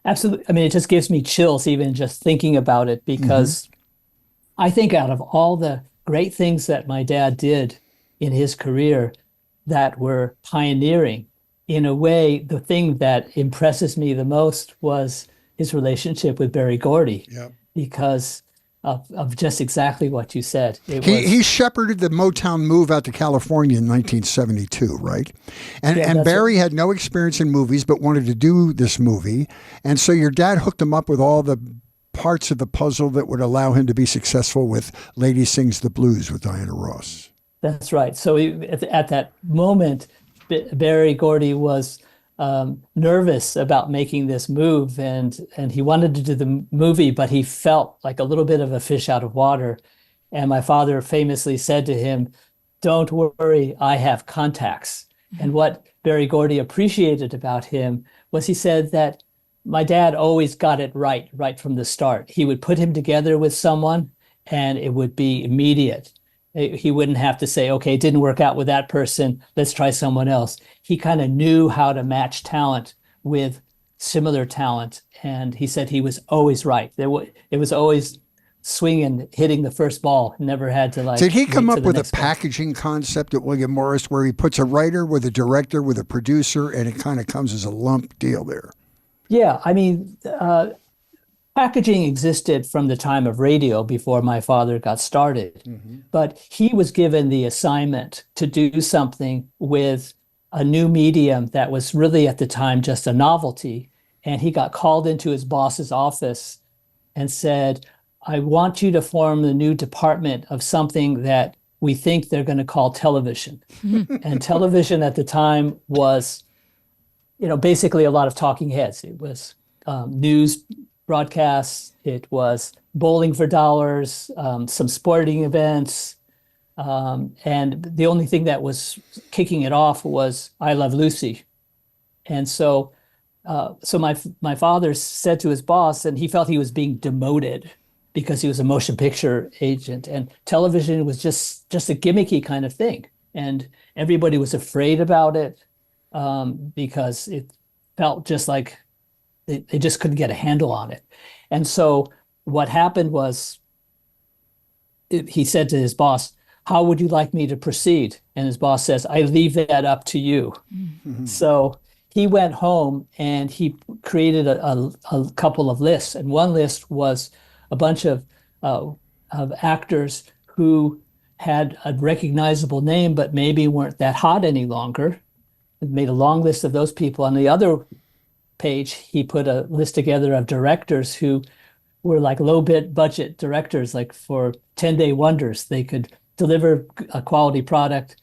Absolutely. I mean, it just gives me chills even just thinking about it, because I think out of all the great things that my dad did in his career that were pioneering, in a way, the thing that impresses me the most was his relationship with Berry Gordy, because of just exactly what you said. He shepherded the Motown move out to California in 1972, right? And Berry had no experience in movies but wanted to do this movie. And so your dad hooked him up with all the parts of the puzzle that would allow him to be successful with Lady Sings the Blues with Diana Ross. That's right. So at that moment, Berry Gordy was nervous about making this move, and he wanted to do the movie, but he felt like a little bit of a fish out of water. And my father famously said to him, don't worry, I have contacts. And what Berry Gordy appreciated about him was he said that my dad always got it right from the start. He would put him together with someone and it would be immediate. He wouldn't have to say, okay, it didn't work out with that person, let's try someone else. He kind of knew how to match talent with similar talent. And he said he was always right. It was always swinging, hitting the first ball, never had to like. Did he come up with a ball. packaging concept at William Morris where he puts a writer with a director with a producer and it kind of comes as a lump deal there? Yeah, I mean, packaging existed from the time of radio before my father got started, but he was given the assignment to do something with a new medium that was really at the time just a novelty. And he got called into his boss's office and said, I want you to form the new department of something that we think they're going to call television. And television at the time was, basically a lot of talking heads. It was news broadcasts, it was bowling for dollars, some sporting events. And the only thing that was kicking it off was I Love Lucy. And so my father said to his boss, and he felt he was being demoted because he was a motion picture agent, and television was just a gimmicky kind of thing. And everybody was afraid about it because it felt just like they just couldn't get a handle on it. And so what happened was he said to his boss, how would you like me to proceed? And his boss says, I leave that up to you. Mm-hmm. So he went home and he created a couple of lists. And one list was a bunch of actors who had a recognizable name, but maybe weren't that hot any longer. He made a long list of those people. On the other page, he put a list together of directors who were like budget directors, like for 10-day wonders. They could deliver a quality product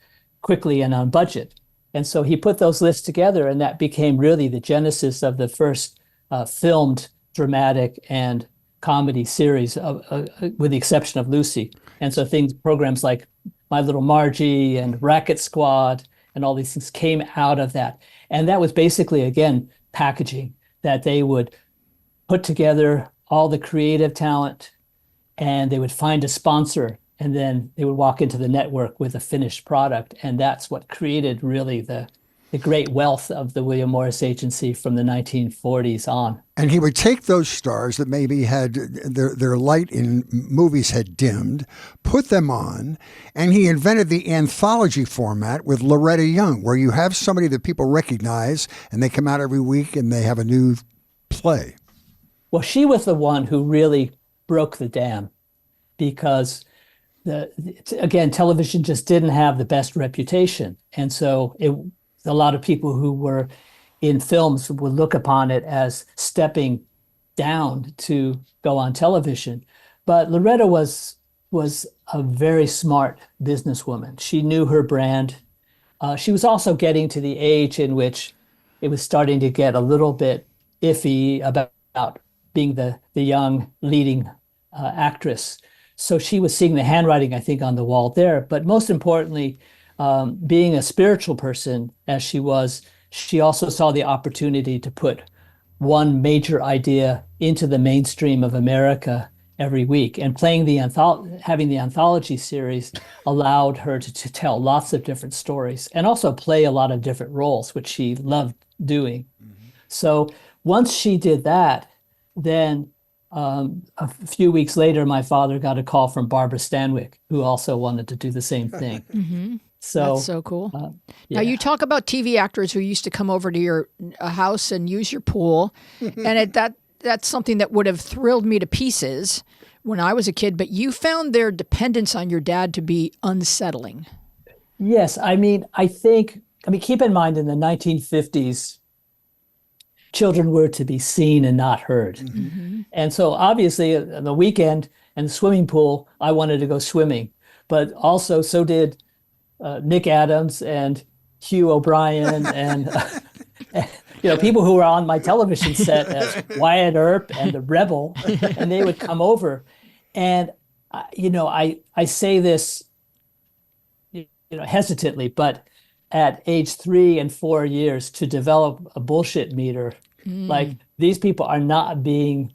quickly and on budget. And so he put those lists together, and that became really the genesis of the first filmed dramatic and comedy series, with the exception of Lucy. And so programs like My Little Margie and Racket Squad and all these things came out of that. And that was basically, again, packaging, that they would put together all the creative talent and they would find a sponsor, and then they would walk into the network with a finished product. And that's what created really the great wealth of the William Morris Agency from the 1940s on. And he would take those stars that maybe had their light in movies had dimmed, put them on, and he invented the anthology format with Loretta Young, where you have somebody that people recognize and they come out every week and they have a new play. Well, she was the one who really broke the dam, because again, television just didn't have the best reputation. And so a lot of people who were in films would look upon it as stepping down to go on television. But Loretta was a very smart businesswoman. She knew her brand. She was also getting to the age in which it was starting to get a little bit iffy about being the young leading actress. So she was seeing the handwriting, I think, on the wall there. But most importantly, being a spiritual person as she was, she also saw the opportunity to put one major idea into the mainstream of America every week. And having the anthology series allowed her to tell lots of different stories and also play a lot of different roles, which she loved doing. Mm-hmm. So once she did that, then a few weeks later, my father got a call from Barbara Stanwyck, who also wanted to do the same thing. Mm-hmm. So that's so cool. Yeah. Now, you talk about TV actors who used to come over to your house and use your pool, and that's something that would have thrilled me to pieces when I was a kid, but you found their dependence on your dad to be unsettling. Yes. Keep in mind, in the 1950s, children were to be seen and not heard. Mm-hmm. And so obviously on the weekend and the swimming pool, I wanted to go swimming, but also so did Nick Adams and Hugh O'Brien and people who were on my television set as Wyatt Earp and the Rebel, and they would come over. And I say this hesitantly, but at age 3 and 4 years to develop a bullshit meter, like these people are not being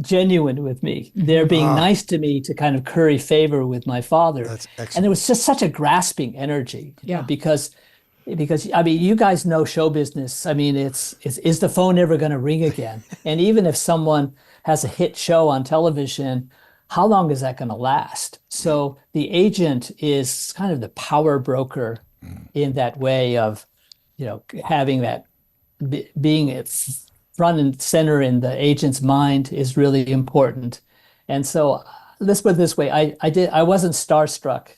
genuine with me. They're being nice to me to kind of curry favor with my father. That's excellent. And there was just such a grasping energy, because I mean, you guys know show business. I mean, is the phone ever going to ring again? And even if someone has a hit show on television, how long is that going to last? So the agent is kind of the power broker in that way of, having that being front and center in the agent's mind is really important. And so let's put it this way, I wasn't starstruck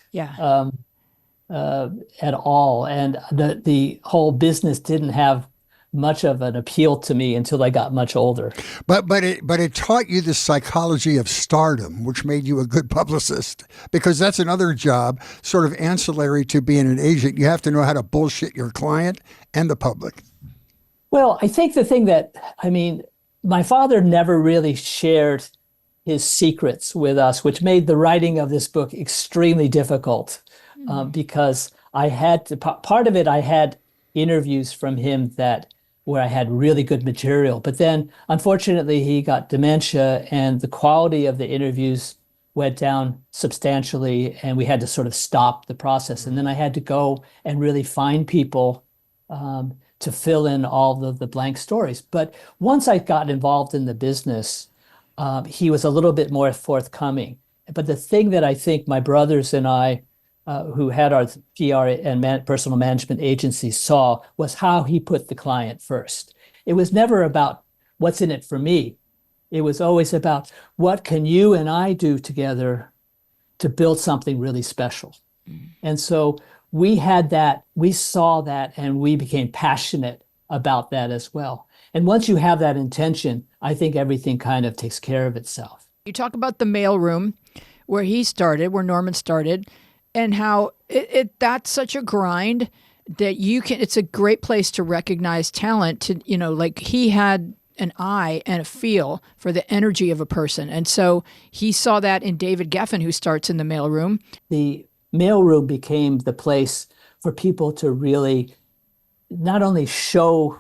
at all. And the whole business didn't have much of an appeal to me until I got much older. But it taught you the psychology of stardom, which made you a good publicist, because that's another job, sort of ancillary to being an agent. You have to know how to bullshit your client and the public. Well, I think the thing that, my father never really shared his secrets with us, which made the writing of this book extremely difficult, because I had to, part of it, I had interviews from him where I had really good material. But then, unfortunately, he got dementia and the quality of the interviews went down substantially, and we had to sort of stop the process. And then I had to go and really find people to fill in all the blank stories. But once I got involved in the business, he was a little bit more forthcoming. But the thing that I think my brothers and I, who had our PR and personal management agency, saw was how he put the client first. It was never about what's in it for me. It was always about what can you and I do together to build something really special. And so we had that, we saw that, and we became passionate about that as well. And once you have that intention, I think everything kind of takes care of itself. You talk about the mailroom where Norman started, and how that's such a grind that it's a great place to recognize talent, like he had an eye and a feel for the energy of a person. And so he saw that in David Geffen, who starts in the mailroom. The mailroom became the place for people to really not only show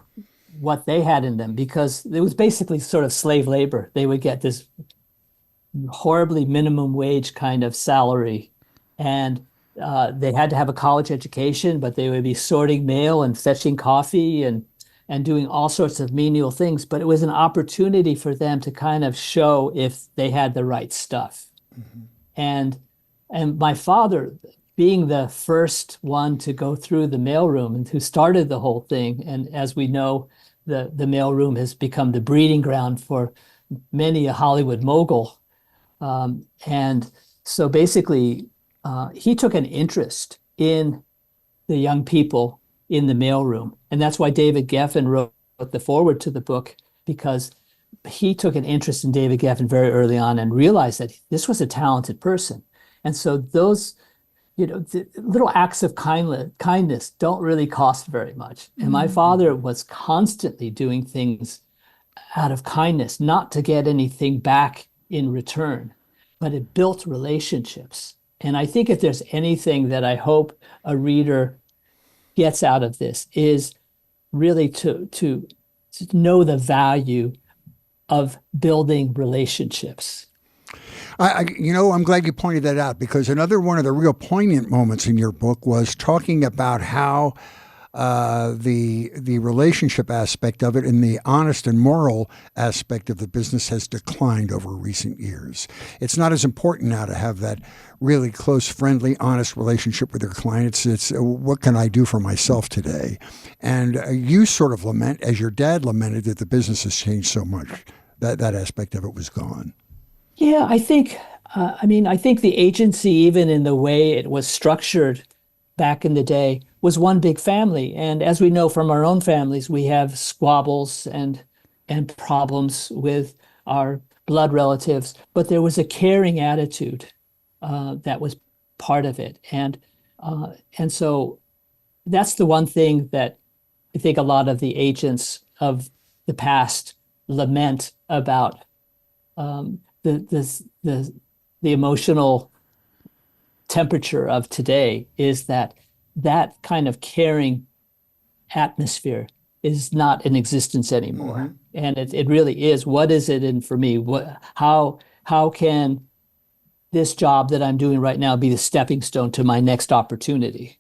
what they had in them, because it was basically sort of slave labor. They would get this horribly minimum wage kind of salary, and they had to have a college education, but they would be sorting mail and fetching coffee and doing all sorts of menial things. But it was an opportunity for them to kind of show if they had the right stuff. And my father, being the first one to go through the mailroom and who started the whole thing, and as we know, the mailroom has become the breeding ground for many a Hollywood mogul. And so basically, he took an interest in the young people in the mailroom. And that's why David Geffen wrote the foreword to the book, because he took an interest in David Geffen very early on and realized that this was a talented person. And so those, the little acts of kindness don't really cost very much. And my father was constantly doing things out of kindness, not to get anything back in return, but it built relationships. And I think if there's anything that I hope a reader gets out of this, is really to know the value of building relationships. I'm glad you pointed that out, because another one of the real poignant moments in your book was talking about how the relationship aspect of it and the honest and moral aspect of the business has declined over recent years. It's not as important now to have that really close, friendly, honest relationship with your clients. It's what can I do for myself today? And you sort of lament, as your dad lamented, that the business has changed so much, that aspect of it was gone. Yeah, I think the agency, even in the way it was structured back in the day, was one big family. And as we know from our own families, we have squabbles and problems with our blood relatives, but there was a caring attitude that was part of it. And so that's the one thing that I think a lot of the agents of the past lament about, the emotional temperature of today is that kind of caring atmosphere is not in existence anymore. Mm-hmm. And it really is. What is it in for me? How can this job that I'm doing right now be the stepping stone to my next opportunity?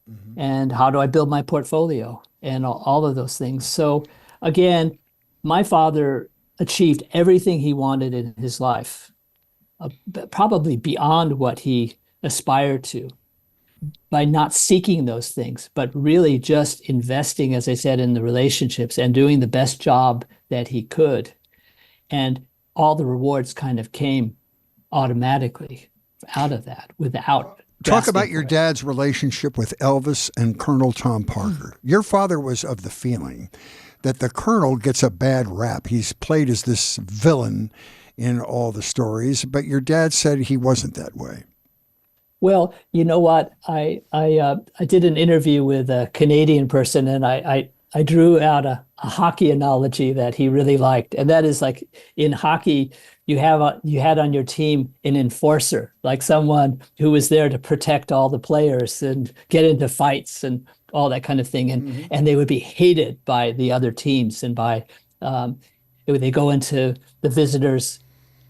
Mm-hmm. And how do I build my portfolio and all of those things? So again, my father achieved everything he wanted in his life, probably beyond what he aspired to, by not seeking those things, but really just investing, as I said, in the relationships and doing the best job that he could. And all the rewards kind of came automatically out of that without. Talk about your dad's relationship with Elvis and Colonel Tom Parker. Your father was of the feeling that the Colonel gets a bad rap. He's played as this villain in all the stories, but your dad said he wasn't that way. Well, you know what? I did an interview with a Canadian person, and I drew out a hockey analogy that he really liked, and that is like in hockey, you had on your team an enforcer, like someone who was there to protect all the players and get into fights and all that kind of thing, and they would be hated by the other teams, and by they go into the visitors.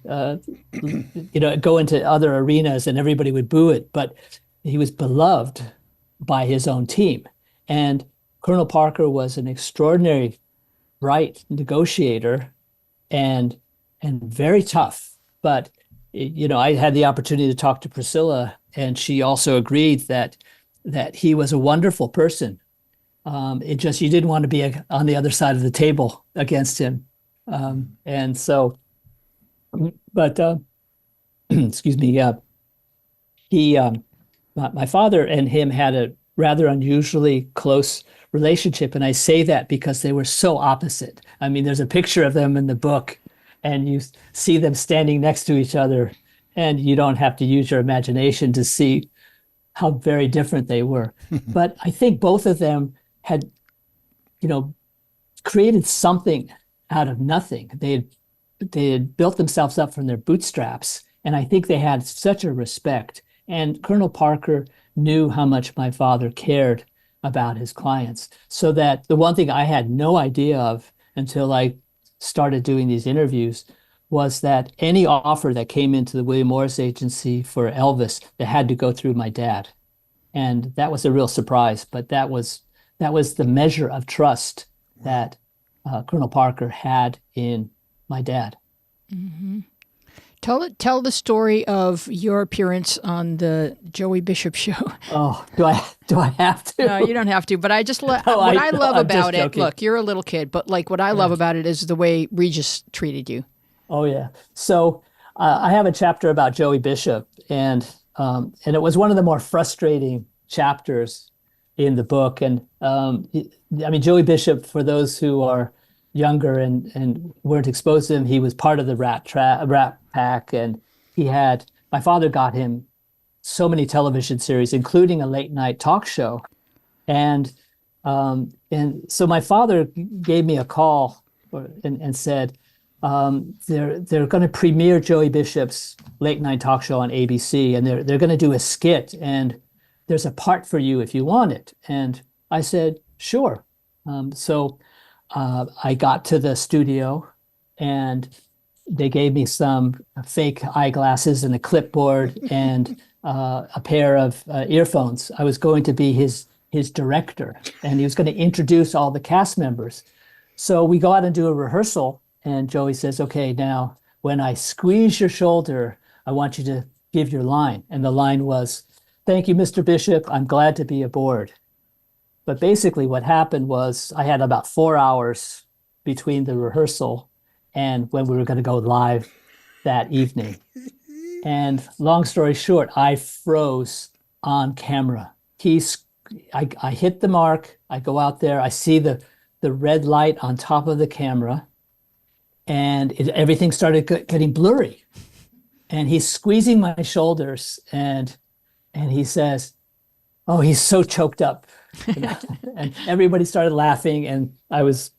Go into other arenas and everybody would boo it, but he was beloved by his own team. And Colonel Parker was an extraordinary, bright negotiator and very tough. But, I had the opportunity to talk to Priscilla, and she also agreed that he was a wonderful person. You didn't want to be on the other side of the table against him. And so, but excuse me, my father and him had a rather unusually close relationship, and I say that because they were so opposite. I mean, there's a picture of them in the book, and you see them standing next to each other, and you don't have to use your imagination to see how very different they were. But I think both of them had, created something out of nothing. They had built themselves up from their bootstraps, and I think they had such a respect. And Colonel Parker knew how much my father cared about his clients, so that the one thing I had no idea of until I started doing these interviews was that any offer that came into the William Morris Agency for Elvis, that had to go through my dad. And that was a real surprise, but that was the measure of trust that Colonel Parker had in my dad. Mm-hmm. Tell the story of your appearance on the Joey Bishop show. Oh, do I have to? No, you don't have to. But I just what I love about it. Look, you're a little kid, but like what I love about it is the way Regis treated you. Oh yeah. So I have a chapter about Joey Bishop, and it was one of the more frustrating chapters in the book. And Joey Bishop, for those who are younger and weren't exposed to him, he was part of the Rat Pack, and my father got him so many television series, including a late night talk show, and so my father gave me a call and said they're going to premiere Joey Bishop's late night talk show on ABC, and they're going to do a skit, and there's a part for you if you want it. And I said sure. So I got to the studio, and they gave me some fake eyeglasses and a clipboard and a pair of earphones. I was going to be his director, and he was going to introduce all the cast members. So we go out and do a rehearsal, and Joey says, okay, now when I squeeze your shoulder, I want you to give your line. And the line was, "Thank you, Mr. Bishop. I'm glad to be aboard." But basically what happened was I had about 4 hours between the rehearsal and when we were going to go live that evening. And long story short, I froze on camera. I hit the mark. I go out there. I see the red light on top of the camera, and everything started getting blurry. And he's squeezing my shoulders, and he says, "Oh, he's so choked up." And everybody started laughing, and I was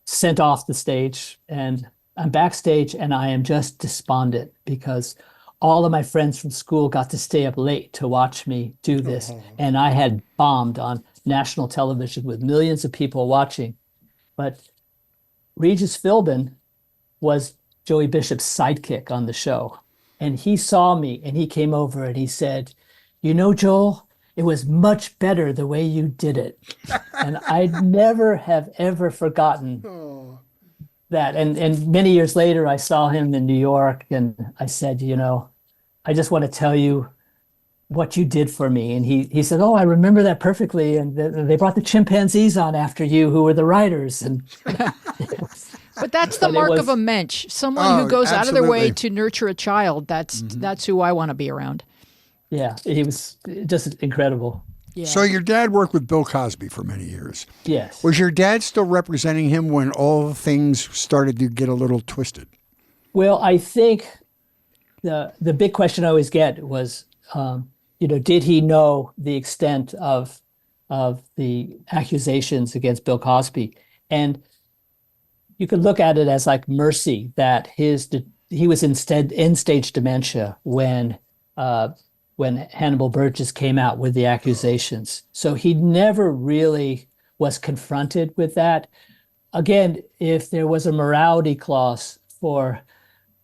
sent off the stage, and I'm backstage, and I am just despondent because all of my friends from school got to stay up late to watch me do this. And I had bombed on national television with millions of people watching. But Regis Philbin was Joey Bishop's sidekick on the show. And he saw me and he came over and he said, "You know, Joel, it was much better the way you did it." And I never have ever forgotten that. And many years later, I saw him in New York and I said, "You know, I just want to tell you what you did for me." And he said, "Oh, I remember that perfectly. And they brought the chimpanzees on after you, who were the writers." And but that's the mark of a mensch. Someone who goes out of their way to nurture a child. That's who I want to be around. Yeah, he was just incredible. Yeah. So your dad worked with Bill Cosby for many years. Yes. Was your dad still representing him when all things started to get a little twisted? Well, I think the big question I always get was, did he know the extent of the accusations against Bill Cosby? And you could look at it as like mercy that he was instead end-stage dementia when Hannibal Burgess came out with the accusations. So he never really was confronted with that. Again, if there was a morality clause for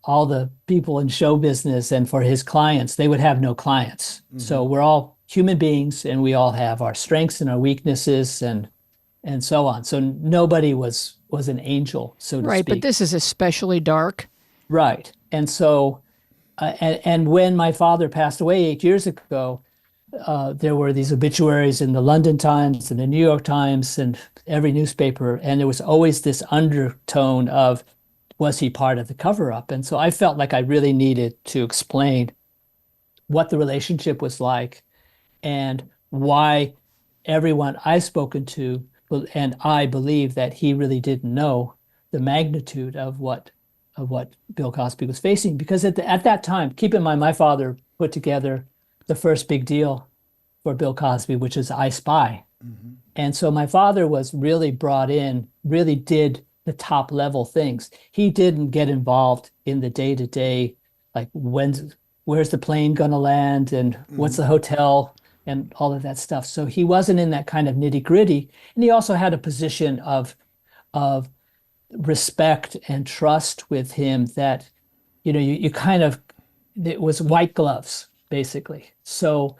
all the people in show business and for his clients, they would have no clients. So we're all human beings and we all have our strengths and our weaknesses and so on. So nobody was an angel, so to speak. Right, but this is especially dark. Right. And so, and when my father passed away 8 years ago, there were these obituaries in the London Times and the New York Times and every newspaper, and there was always this undertone of, was he part of the cover-up? And so I felt like I really needed to explain what the relationship was like and why everyone I've spoken to and I believe that he really didn't know the magnitude of what Bill Cosby was facing. Because at that time, keep in mind, my father put together the first big deal for Bill Cosby, which is I Spy. And so my father was really brought in, really did the top level things. He didn't get involved in the day-to-day, like where's the plane gonna land and what's the hotel and all of that stuff. So he wasn't in that kind of nitty-gritty. And he also had a position of respect and trust with him that, you kind of, it was white gloves, basically. So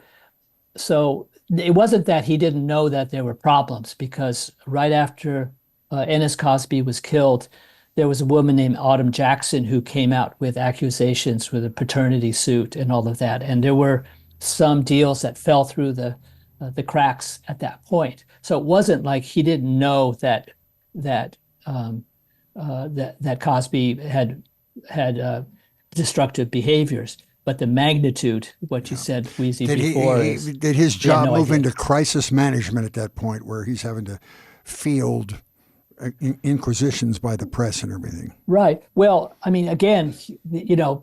it wasn't that he didn't know that there were problems, because right after Ennis Cosby was killed, there was a woman named Autumn Jackson who came out with accusations with a paternity suit and all of that. And there were some deals that fell through the cracks at that point. So it wasn't like he didn't know that Cosby had destructive behaviors, but the magnitude, what you said, Wheezy, before, did his job move into crisis management at that point, where he's having to field inquisitions by the press and everything? Right. Well, I mean, again,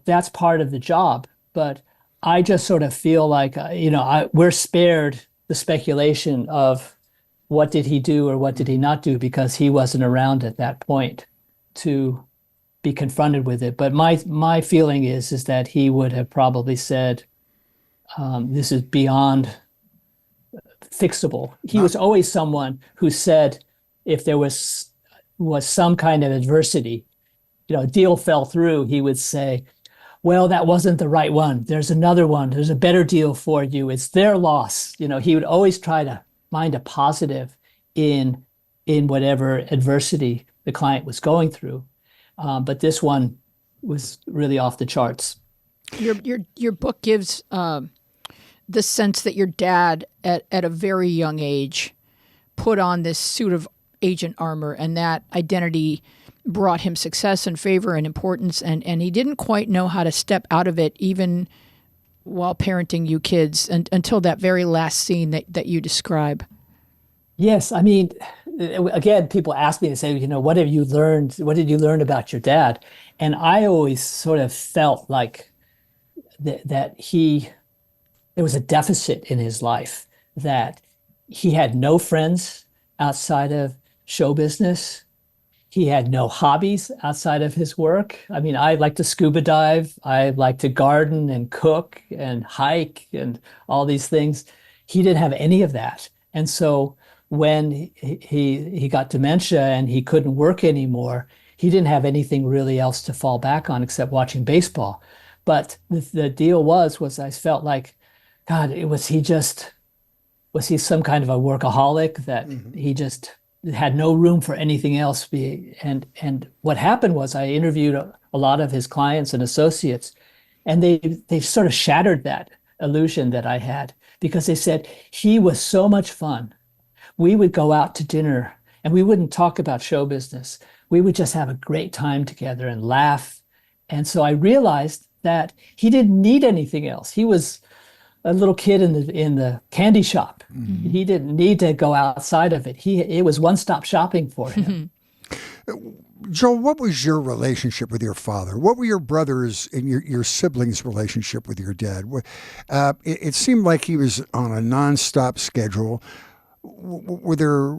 that's part of the job, but I just sort of feel like, we're spared the speculation of what did he do or what did he not do, because he wasn't around at that point to be confronted with it. But my feeling is that he would have probably said, this is beyond fixable. He was always someone who said if there was some kind of adversity, a deal fell through, he would say, well, that wasn't the right one. There's another one. There's a better deal for you. It's their loss. He would always try to find a positive in whatever adversity the client was going through. But this one was really off the charts. Your book gives the sense that your dad, at a very young age, put on this suit of agent armor, and that identity brought him success and favor and importance, and he didn't quite know how to step out of it, even while parenting you kids, until that very last scene that you describe. Yes, I mean, again, people ask me, they say, what have you learned? What did you learn about your dad? And I always sort of felt like that there was a deficit in his life, that he had no friends outside of show business. He had no hobbies outside of his work. I mean, I like to scuba dive. I like to garden and cook and hike and all these things. He didn't have any of that. And so when he got dementia and he couldn't work anymore, he didn't have anything really else to fall back on except watching baseball. But the deal was I felt like, God, was he some kind of a workaholic that he just had no room for anything else? And what happened was I interviewed a lot of his clients and associates, and they sort of shattered that illusion that I had, because they said he was so much fun. We would go out to dinner and we wouldn't talk about show business. We would just have a great time together and laugh. And so I realized that he didn't need anything else. He was a little kid in the candy shop. He didn't need to go outside of it. It was one-stop shopping for him. Joel, what was your relationship with your father? What were your brothers and your siblings' relationship with your dad? It seemed like he was on a nonstop schedule. Were there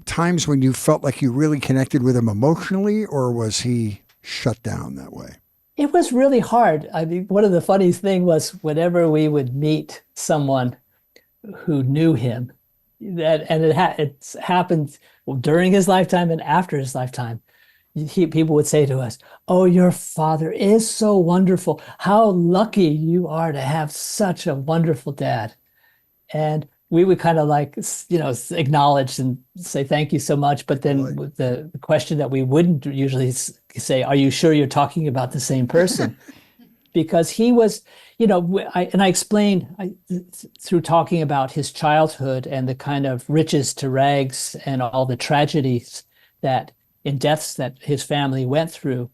times when you felt like you really connected with him emotionally, or was he shut down that way? It was really hard. I mean, one of the funniest things was whenever we would meet someone who knew him, it's happened during his lifetime and after his lifetime. People would say to us, "Oh, your father is so wonderful. How lucky you are to have such a wonderful dad." And we would kind of like, acknowledge and say, "Thank you so much." But then the question that we wouldn't usually say, "Are you sure you're talking about the same person?" Because he was, I explained through talking about his childhood and the kind of riches to rags and all the tragedies and deaths that his family went through,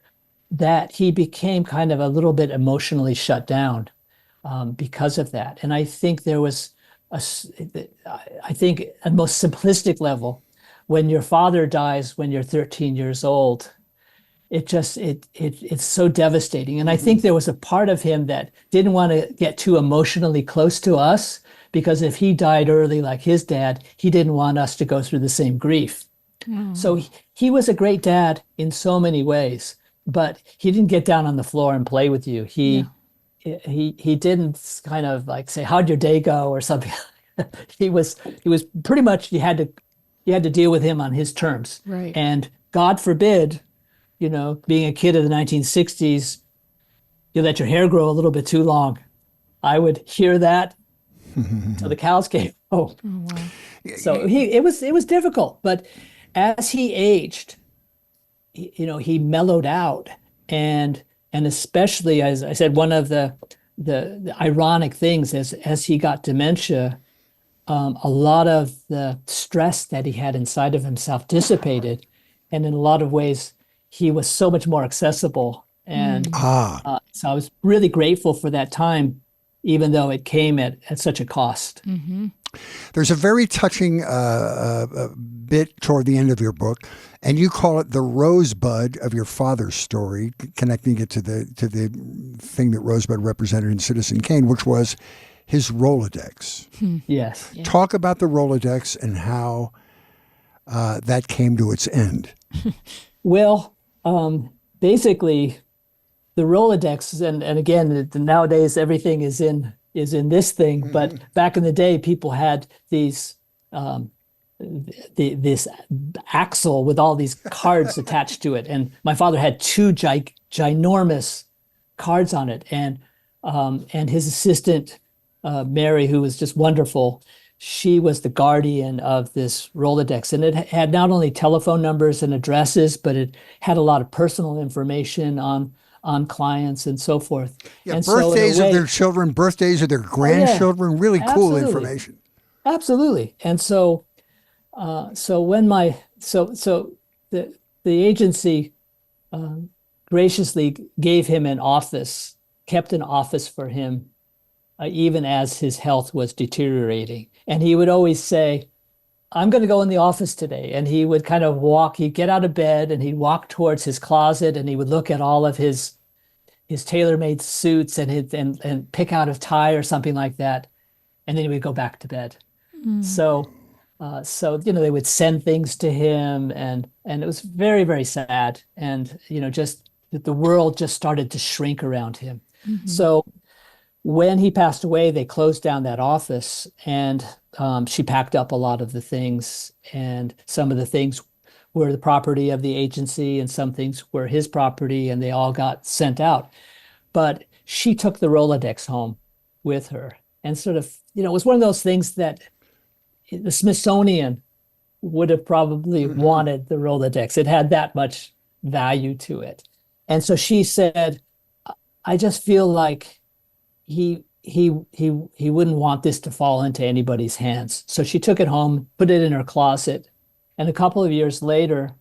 that he became kind of a little bit emotionally shut down because of that. And I think there was at most simplistic level, when your father dies when you're 13 years old, it's so devastating. And I think there was a part of him that didn't want to get too emotionally close to us, because if he died early like his dad, he didn't want us to go through the same grief. So he was a great dad in so many ways, but he didn't get down on the floor and play with you. He didn't kind of like say, "How'd your day go?" or something. He was pretty much, you had to deal with him on his terms. Right. And God forbid, being a kid of the 1960s, you let your hair grow a little bit too long. I would hear that till the cows came home. Oh, wow. So it was difficult, but as he aged, he mellowed out, and especially, as I said, one of the ironic things is, as he got dementia, a lot of the stress that he had inside of himself dissipated, and in a lot of ways, he was so much more accessible. And so I was really grateful for that time, even though it came at such a cost. Mm-hmm. There's a very touching bit toward the end of your book, and you call it the rosebud of your father's story, connecting it to the thing that Rosebud represented in Citizen Kane, which was his Rolodex. Yes. Yeah. Talk about the Rolodex and how that came to its end. Well, basically, the Rolodex, and again, nowadays everything is in this thing, but back in the day, people had these this axle with all these cards attached to it, and my father had two ginormous cards on it, and his assistant Mary, who was just wonderful, she was the guardian of this Rolodex, and it had not only telephone numbers and addresses, but it had a lot of personal information on clients and so forth. Yeah, and birthdays of their children, birthdays of their grandchildren, really cool information. Absolutely. And so when the agency graciously gave him an office, kept an office for him, even as his health was deteriorating. And he would always say, "I'm going to go in the office today." And he would kind of he'd get out of bed and he'd walk towards his closet, and he would look at all of his tailor-made suits and pick out a tie or something like that. And then he would go back to bed. So So, they would send things to him, and it was very, very sad. And, just the world just started to shrink around him. Mm-hmm. So when he passed away, they closed down that office, and she packed up a lot of the things, and some of the things were the property of the agency, and some things were his property, and they all got sent out. But she took the Rolodex home with her, and sort of, it was one of those things that the Smithsonian would have probably wanted the Rolodex. It had that much value to it. And so she said, I just feel like he wouldn't want this to fall into anybody's hands. So she took it home, put it in her closet. And a couple of years later,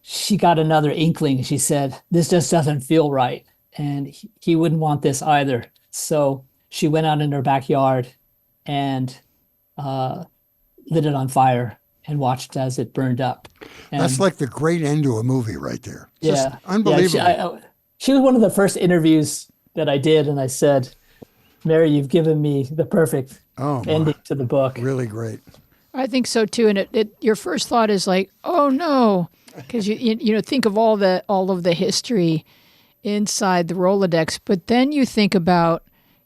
she got another inkling. She said, this just doesn't feel right. And he wouldn't want this either. So she went out in her backyard and lit it on fire and watched as it burned up. And that's like the great end to a movie right there. Just unbelievable. Yeah, she was one of the first interviews that I did, and I said, Mary, you've given me the perfect ending to the book. Really great. I think so too. And your first thought is like, oh no, because you think of all of the history inside the Rolodex, but then you think about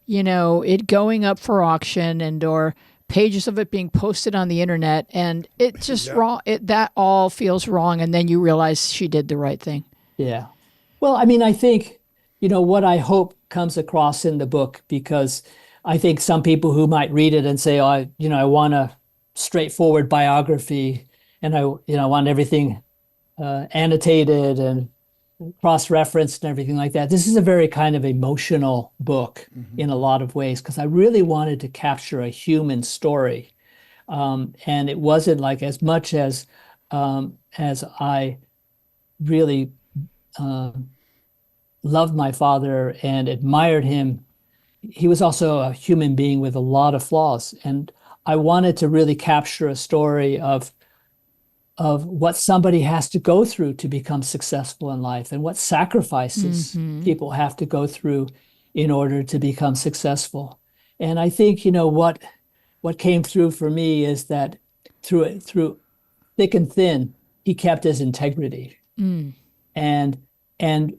it going up for auction or pages of it being posted on the internet, and it just wrong. That all feels wrong, and then you realize she did the right thing. Yeah. Well, I mean, I think what I hope comes across in the book, because I think some people who might read it and say, I want a straightforward biography, and I want everything annotated and cross-referenced and everything like that. This is a very kind of emotional book in a lot of ways, because I really wanted to capture a human story. And it wasn't like, as much as I really loved my father and admired him, he was also a human being with a lot of flaws. And I wanted to really capture a story of what somebody has to go through to become successful in life, and what sacrifices people have to go through in order to become successful. And I think, what came through for me is that through thick and thin, he kept his integrity. And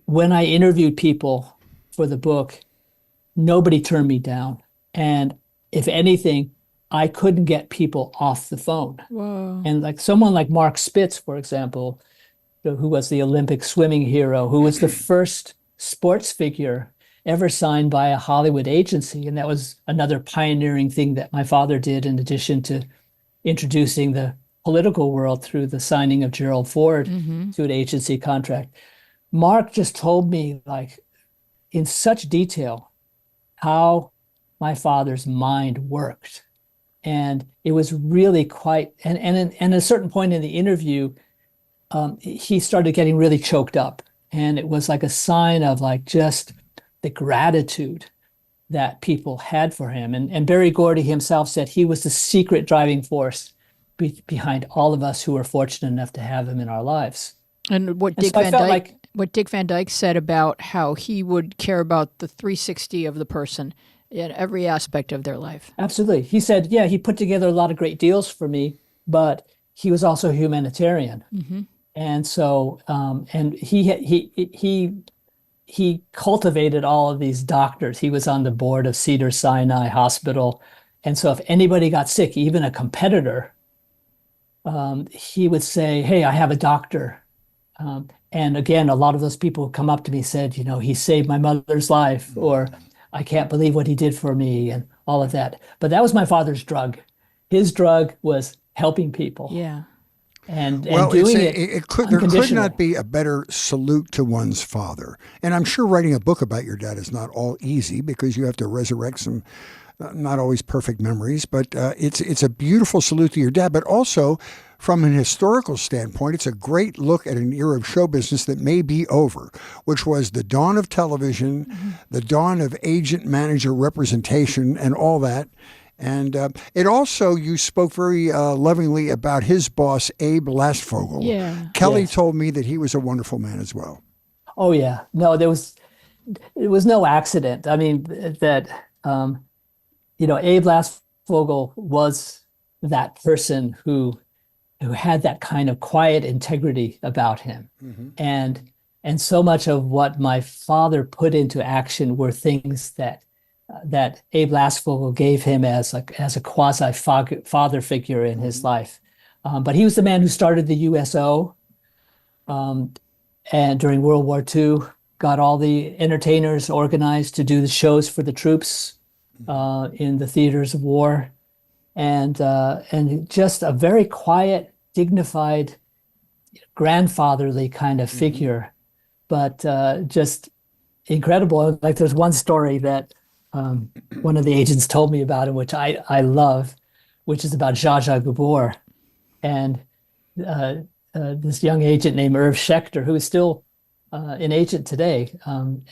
when I interviewed people for the book, nobody turned me down. And if anything, I couldn't get people off the phone. Whoa. And like someone like Mark Spitz, for example, who was the Olympic swimming hero, who was the first sports figure ever signed by a Hollywood agency. And that was another pioneering thing that my father did, in addition to introducing the political world through the signing of Gerald Ford to an agency contract. Mark just told me, like, in such detail how my father's mind worked. And it was really quite, and at a certain point in the interview, he started getting really choked up. And it was like a sign of like just the gratitude that people had for him. And Berry Gordy himself said he was the secret driving force behind all of us who were fortunate enough to have him in our lives. And what Dick Van Dyke said about how he would care about the 360 of the person in every aspect of their life. Absolutely. He said, yeah, he put together a lot of great deals for me, but he was also a humanitarian. And so, and he cultivated all of these doctors. He was on the board of Cedars-Sinai Hospital. And so if anybody got sick, even a competitor, he would say, hey, I have a doctor. And again, a lot of those people who come up to me said, he saved my mother's life, or I can't believe what he did for me, and all of that. But that was my father's drug. His drug was helping people. Yeah. And doing there could not be a better salute to one's father. And I'm sure writing a book about your dad is not all easy, because you have to resurrect some not always perfect memories, but it's a beautiful salute to your dad. But also, from an historical standpoint, it's a great look at an era of show business that may be over, which was the dawn of television, the dawn of agent-manager representation, and all that. And it also, you spoke very lovingly about his boss, Abe Lastfogel. Yeah. Kelly told me that he was a wonderful man as well. Oh, yeah. No, it was no accident. I mean, that, Abe Lastfogel was that person who had that kind of quiet integrity about him. Mm-hmm. And so much of what my father put into action were things that Abe Lastfogel gave him as a quasi father figure in his life. But he was the man who started the USO, and during World War II, got all the entertainers organized to do the shows for the troops in the theaters of war, and just a very quiet, dignified, grandfatherly kind of figure, but just incredible. Like there's one story that one of the agents told me about him, which I love, which is about Zsa Zsa Gabor, and this young agent named Irv Schechter, who is still an agent today,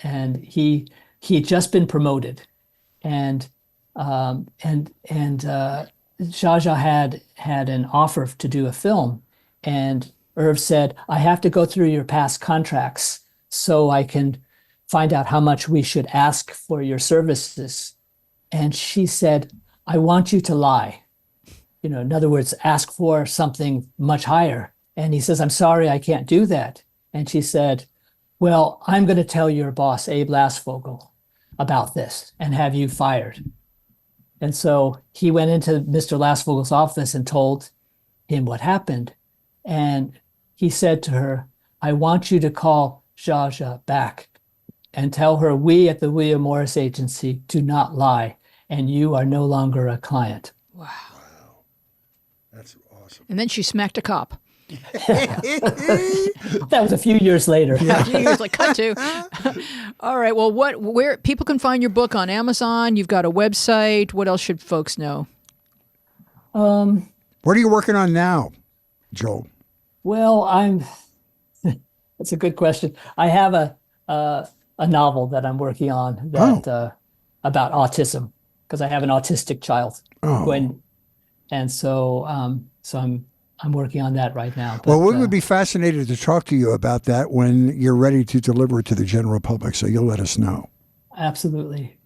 and he had just been promoted, and Zsa Zsa had an offer to do a film, and Irv said, "I have to go through your past contracts so I can find out how much we should ask for your services." And she said, "I want you to lie. In other words, ask for something much higher." And he says, "I'm sorry, I can't do that." And she said, "Well, I'm going to tell your boss, Abe Lastfogel, about this and have you fired." And so he went into Mr. Lastfogel's office and told him what happened. And he said to her, "I want you to call Zsa Zsa back and tell her we at the William Morris Agency do not lie, and you are no longer a client." Wow. That's awesome. And then she smacked a cop. That was a few years later. A few years, like cut to. All right. Well, where people can find your book on Amazon? You've got a website. What else should folks know? What are you working on now, Joel? Well, that's a good question. I have a novel that I'm working on that about autism, because I have an autistic child. And so I'm working on that right now. Well, we would be fascinated to talk to you about that when you're ready to deliver it to the general public. So you'll let us know. Absolutely.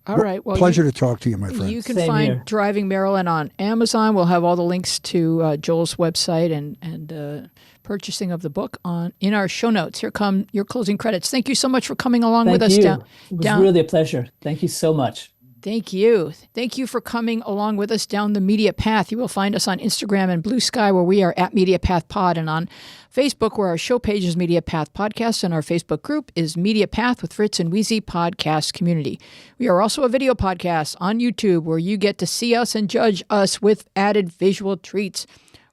All right. Well, pleasure to talk to you, my friend. You can Same find here. Driving Marilyn on Amazon. We'll have all the links to Joel's website and purchasing of the book in our show notes. Here come your closing credits. Thank you so much for coming along with us. It was really a pleasure. Thank you so much. Thank you. Thank you for coming along with us down the Media Path. You will find us on Instagram and Blue Sky, where we are at Media Path Pod, and on Facebook, where our show page is Media Path Podcast, and our Facebook group is Media Path with Fritz and Wheezy Podcast Community. We are also a video podcast on YouTube, where you get to see us and judge us with added visual treats.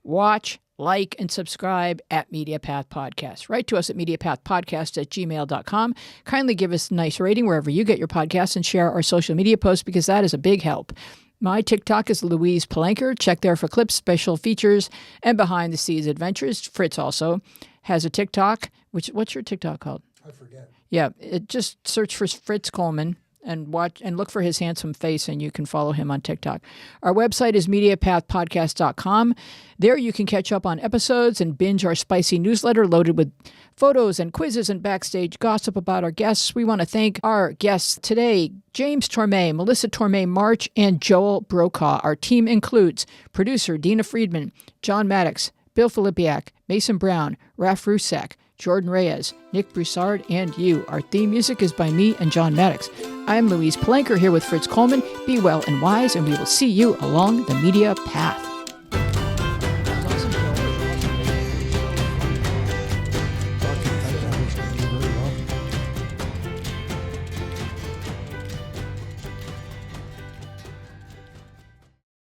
Watch, like, and subscribe at Media Path Podcast. Write to us at mediapathpodcast@gmail.com. Kindly give us a nice rating wherever you get your podcasts and share our social media posts, because that is a big help. My TikTok is Louise Palanker. Check there for clips, special features, and behind-the-scenes adventures. Fritz also has a TikTok. What's your TikTok called? I forget. Yeah, just search for Fritz Coleman and watch and look for his handsome face, and you can follow him on TikTok. Our website is mediapathpodcast.com. There you can catch up on episodes and binge our spicy newsletter loaded with photos and quizzes and backstage gossip about our guests. We want to thank our guests today, James Tormé, Melissa Tormé-March, and Joel Brokaw. Our team includes producer Dina Friedman, John Maddox, Bill Filipiak, Mason Brown, Raf Rusak, Jordan Reyes, Nick Broussard, and you. Our theme music is by me and John Maddox. I'm Louise Palanker here with Fritz Coleman. Be well and wise, and we will see you along the media path.